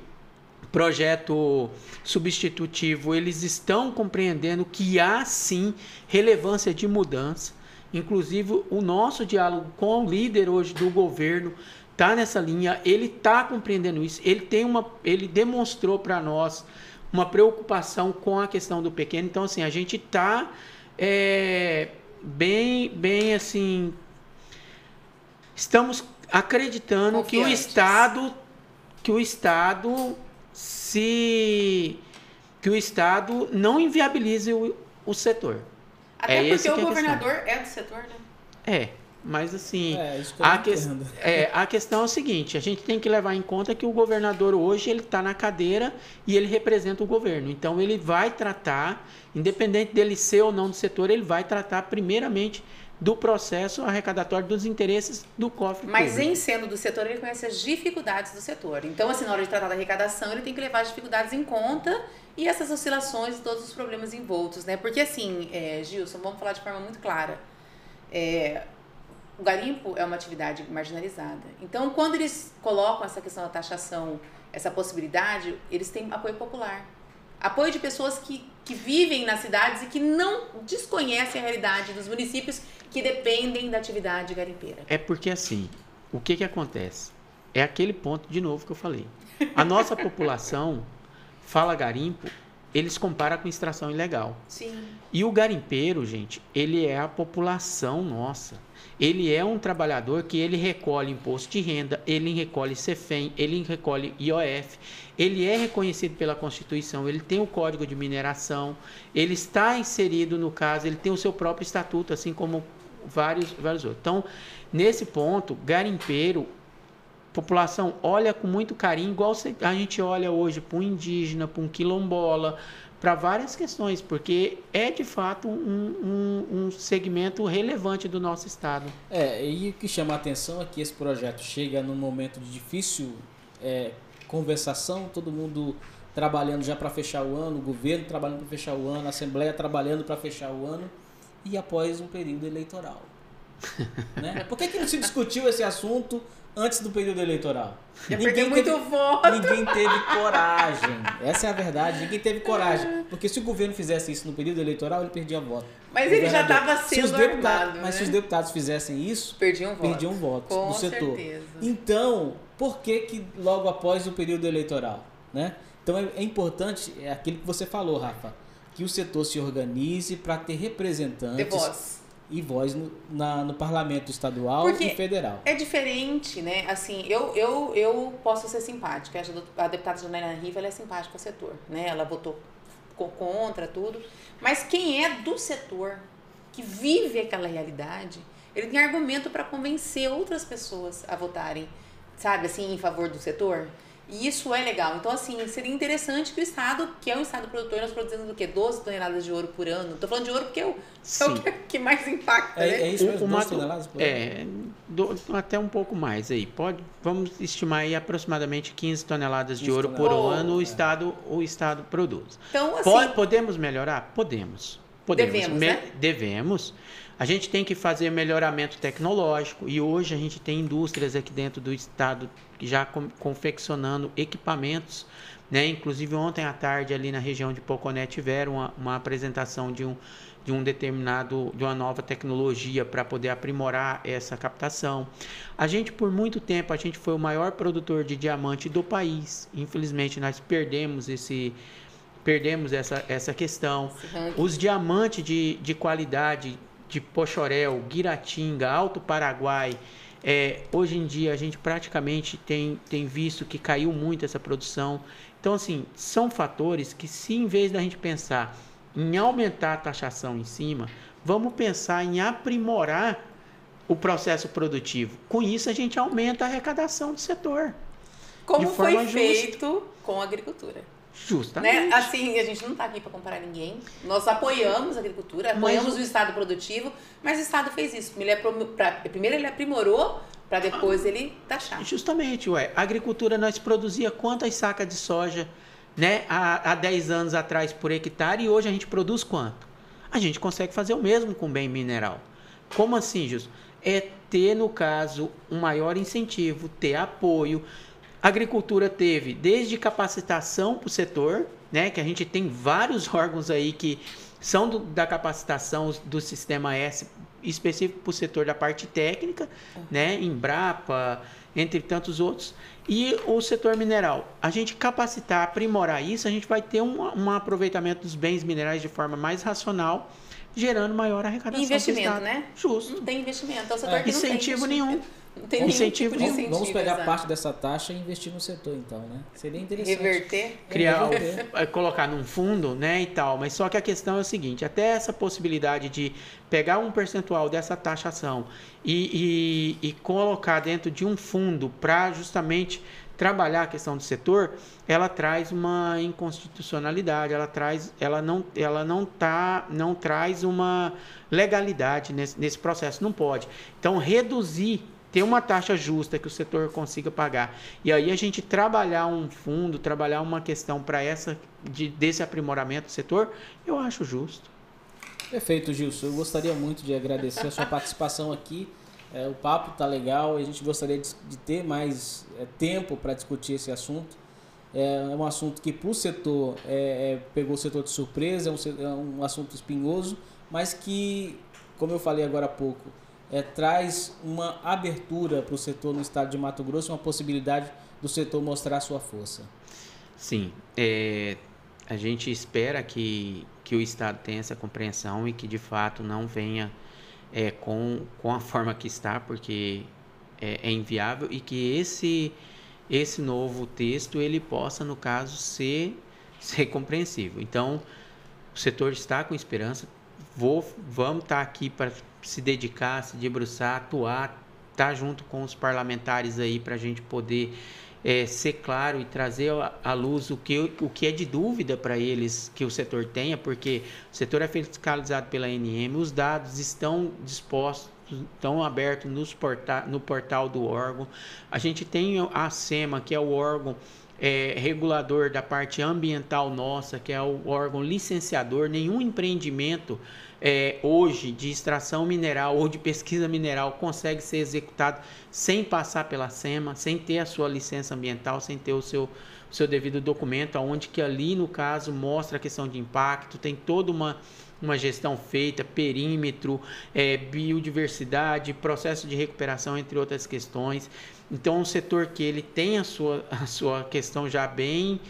projeto substitutivo, eles estão compreendendo que há, sim, relevância de mudança. Inclusive, o nosso diálogo com o líder hoje do governo está nessa linha, ele está compreendendo isso, ele demonstrou para nós uma preocupação com a questão do pequeno. Então, assim, a gente está bem assim, estamos acreditando que o Estado não inviabilize o setor. Até porque o governador é do setor, né? Mas assim, a questão é o seguinte, a gente tem que levar em conta que o governador hoje ele está na cadeira e ele representa o governo. Então ele vai tratar, independente dele ser ou não do setor, ele vai tratar primeiramente do processo arrecadatório dos interesses do cofre público. Mas em sendo do setor, ele conhece as dificuldades do setor. Então, assim, na hora de tratar da arrecadação, ele tem que levar as dificuldades em conta e essas oscilações e todos os problemas envoltos, né? Porque, assim, Gilson, vamos falar de forma muito clara. O garimpo é uma atividade marginalizada. Então, quando eles colocam essa questão da taxação, essa possibilidade, eles têm apoio popular. Apoio de pessoas que vivem nas cidades e que não desconhecem a realidade dos municípios que dependem da atividade garimpeira. É porque, assim, o que acontece? É aquele ponto, de novo, que eu falei. A nossa população fala garimpo, eles comparam com extração ilegal. Sim. E o garimpeiro, gente, ele é a população nossa. Ele é um trabalhador que ele recolhe imposto de renda, ele recolhe CEFEM, ele recolhe IOF, ele é reconhecido pela Constituição, ele tem o Código de Mineração, ele está inserido no caso, ele tem o seu próprio estatuto, assim como vários outros. Então, nesse ponto, garimpeiro, população olha com muito carinho, igual a gente olha hoje para um indígena, para um quilombola, para várias questões, porque é de fato um segmento relevante do nosso estado. E o que chama a atenção é que esse projeto chega num momento de difícil conversação, todo mundo trabalhando já para fechar o ano, o governo trabalhando para fechar o ano, a Assembleia trabalhando para fechar o ano, e após um período eleitoral. Né? Por que não se discutiu esse assunto antes do período eleitoral? Ninguém teve coragem. Essa é a verdade. Ninguém teve coragem. Porque se o governo fizesse isso no período eleitoral, ele perdia voto. Mas ele já estava sendo armado, Mas se os deputados fizessem isso, perdiam votos do setor. Certeza. Então, por que logo após o período eleitoral? Né? Então é importante, aquilo que você falou, Rafa, que o setor se organize para ter representantes e voz no parlamento estadual porque e federal. É diferente, né? Assim, eu posso ser simpática. A deputada Janaína Riva, ela é simpática ao setor, né? Ela votou contra tudo. Mas quem é do setor, que vive aquela realidade, ele tem argumento para convencer outras pessoas a votarem, sabe, assim, em favor do setor. E isso é legal. Então, assim, seria interessante que o Estado, que é um Estado produtor, nós produzimos o quê? 12 toneladas de ouro por ano. Estou falando de ouro porque é o que mais impacta, né? É isso mesmo, 12 toneladas por ano? Até um pouco mais aí. Vamos estimar aí aproximadamente 15 toneladas de ouro por ano o Estado produz. Então, assim, podemos melhorar? Podemos. Devemos, né? Devemos. A gente tem que fazer melhoramento tecnológico e hoje a gente tem indústrias aqui dentro do estado já confeccionando equipamentos, né? Inclusive ontem à tarde ali na região de Poconé tiveram uma apresentação de uma nova tecnologia para poder aprimorar essa captação. A gente por muito tempo foi o maior produtor de diamante do país. Infelizmente nós perdemos essa questão. Os diamantes de qualidade de Poxoréu, Guiratinga, Alto Paraguai, hoje em dia a gente praticamente tem visto que caiu muito essa produção. Então, assim, são fatores que, se em vez da gente pensar em aumentar a taxação em cima, vamos pensar em aprimorar o processo produtivo. Com isso, a gente aumenta a arrecadação do setor. Como foi feito com a agricultura. Justamente. Né? Assim, a gente não está aqui para comparar ninguém. Nós apoiamos a agricultura, apoiamos o Estado produtivo, mas o Estado fez isso. Primeiro ele aprimorou, para depois ele taxar. Justamente, a agricultura nós produzia quantas sacas de soja né, há 10 anos atrás por hectare e hoje a gente produz quanto? A gente consegue fazer o mesmo com bem mineral. Como assim, Gilson? É ter, no caso, um maior incentivo, ter apoio. A agricultura teve desde capacitação para o setor, né, que a gente tem vários órgãos aí que são da capacitação do Sistema S, específico para o setor da parte técnica, né, Embrapa, entre tantos outros. E o setor mineral, a gente capacitar, aprimorar isso, a gente vai ter um aproveitamento dos bens minerais de forma mais racional, gerando maior arrecadação. Investimento, né? Justo. Não tem investimento. Então, o setor que incentivo não tem nenhum. Não tem nenhum incentivo, tipo de incentivo. Vamos pegar exato. parte dessa taxa e investir no setor, então, né? Seria interessante. Reverter. Colocar num fundo, né, e tal. Mas só que a questão é o seguinte, até essa possibilidade de pegar um percentual dessa taxação e colocar dentro de um fundo para justamente trabalhar a questão do setor, ela traz uma inconstitucionalidade, ela não traz uma legalidade nesse processo, não pode. Então, reduzir, ter uma taxa justa que o setor consiga pagar. E aí a gente trabalhar um fundo, trabalhar uma questão para desse aprimoramento do setor, eu acho justo. Perfeito, Gilson. Eu gostaria muito de agradecer a sua participação aqui. O papo tá legal e a gente gostaria de ter mais tempo para discutir esse assunto. É um assunto que para o setor pegou o setor de surpresa, é um assunto espinhoso, mas que, como eu falei agora há pouco, traz uma abertura para o setor no estado de Mato Grosso, uma possibilidade do setor mostrar sua força. Sim, a gente espera que o estado tenha essa compreensão e que de fato não venha com a forma que está, porque é inviável, e que esse novo texto ele possa, no caso, ser compreensível. Então, o setor está com esperança, vamos estar aqui para se dedicar, se debruçar, atuar, estar junto com os parlamentares aí para a gente poder ser claro e trazer à luz o que é de dúvida para eles que o setor tenha, porque o setor é fiscalizado pela ANM, os dados estão dispostos, estão abertos no portal do órgão. A gente tem a SEMA, que é o órgão regulador da parte ambiental nossa, que é o órgão licenciador. Nenhum empreendimento hoje de extração mineral ou de pesquisa mineral consegue ser executado sem passar pela SEMA, sem ter a sua licença ambiental, sem ter o seu devido documento, onde que ali, no caso, mostra a questão de impacto, tem toda uma gestão feita, perímetro, biodiversidade, processo de recuperação, entre outras questões. Então, um setor que ele tem a sua questão já bem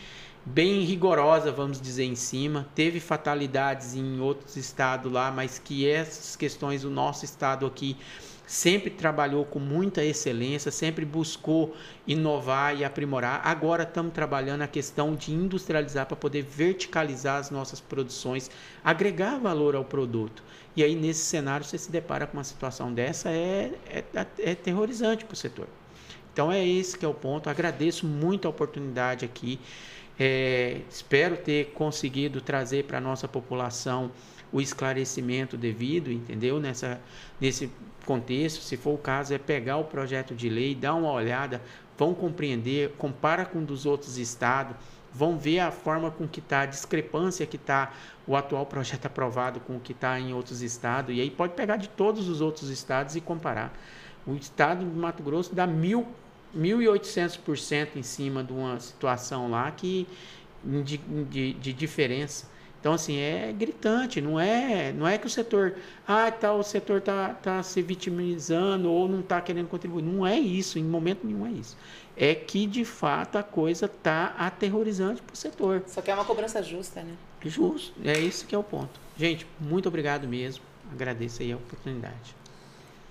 rigorosa, vamos dizer, em cima. Teve fatalidades em outros estados lá, mas que essas questões, o nosso estado aqui sempre trabalhou com muita excelência, sempre buscou inovar e aprimorar. Agora estamos trabalhando a questão de industrializar para poder verticalizar as nossas produções, agregar valor ao produto. E aí, nesse cenário, você se depara com uma situação dessa, é aterrorizante para o setor. Então, é esse que é o ponto. Agradeço muito a oportunidade aqui. Espero ter conseguido trazer para a nossa população o esclarecimento devido, entendeu? Nesse contexto, se for o caso, pegar o projeto de lei, dar uma olhada, vão compreender, compara com dos outros estados, vão ver a forma com que está, a discrepância que está o atual projeto aprovado com o que está em outros estados, e aí pode pegar de todos os outros estados e comparar. O estado de Mato Grosso dá 1.800% em cima de uma situação lá de diferença. Então, assim, é gritante, não é que o setor, o setor tá se vitimizando ou não está querendo contribuir. Não é isso, em momento nenhum é isso. É que, de fato, a coisa está aterrorizante para o setor. Só que é uma cobrança justa, né? Justo, é esse que é o ponto. Gente, muito obrigado mesmo, agradeço aí a oportunidade.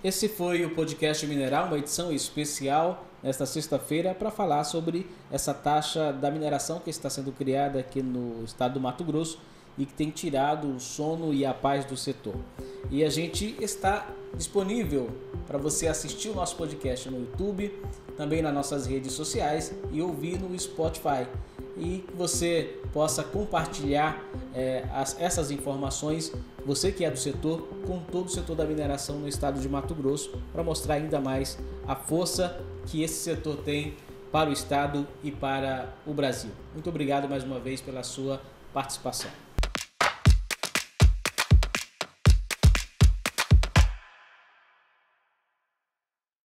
Esse foi o Podcast Mineral, uma edição especial nesta sexta-feira para falar sobre essa taxa da mineração que está sendo criada aqui no estado do Mato Grosso e que tem tirado o sono e a paz do setor. E a gente está disponível para você assistir o nosso podcast no YouTube, também nas nossas redes sociais e ouvir no Spotify. E que você possa compartilhar essas informações, você que é do setor, com todo o setor da mineração no estado de Mato Grosso, para mostrar ainda mais a força que esse setor tem para o Estado e para o Brasil. Muito obrigado mais uma vez pela sua participação.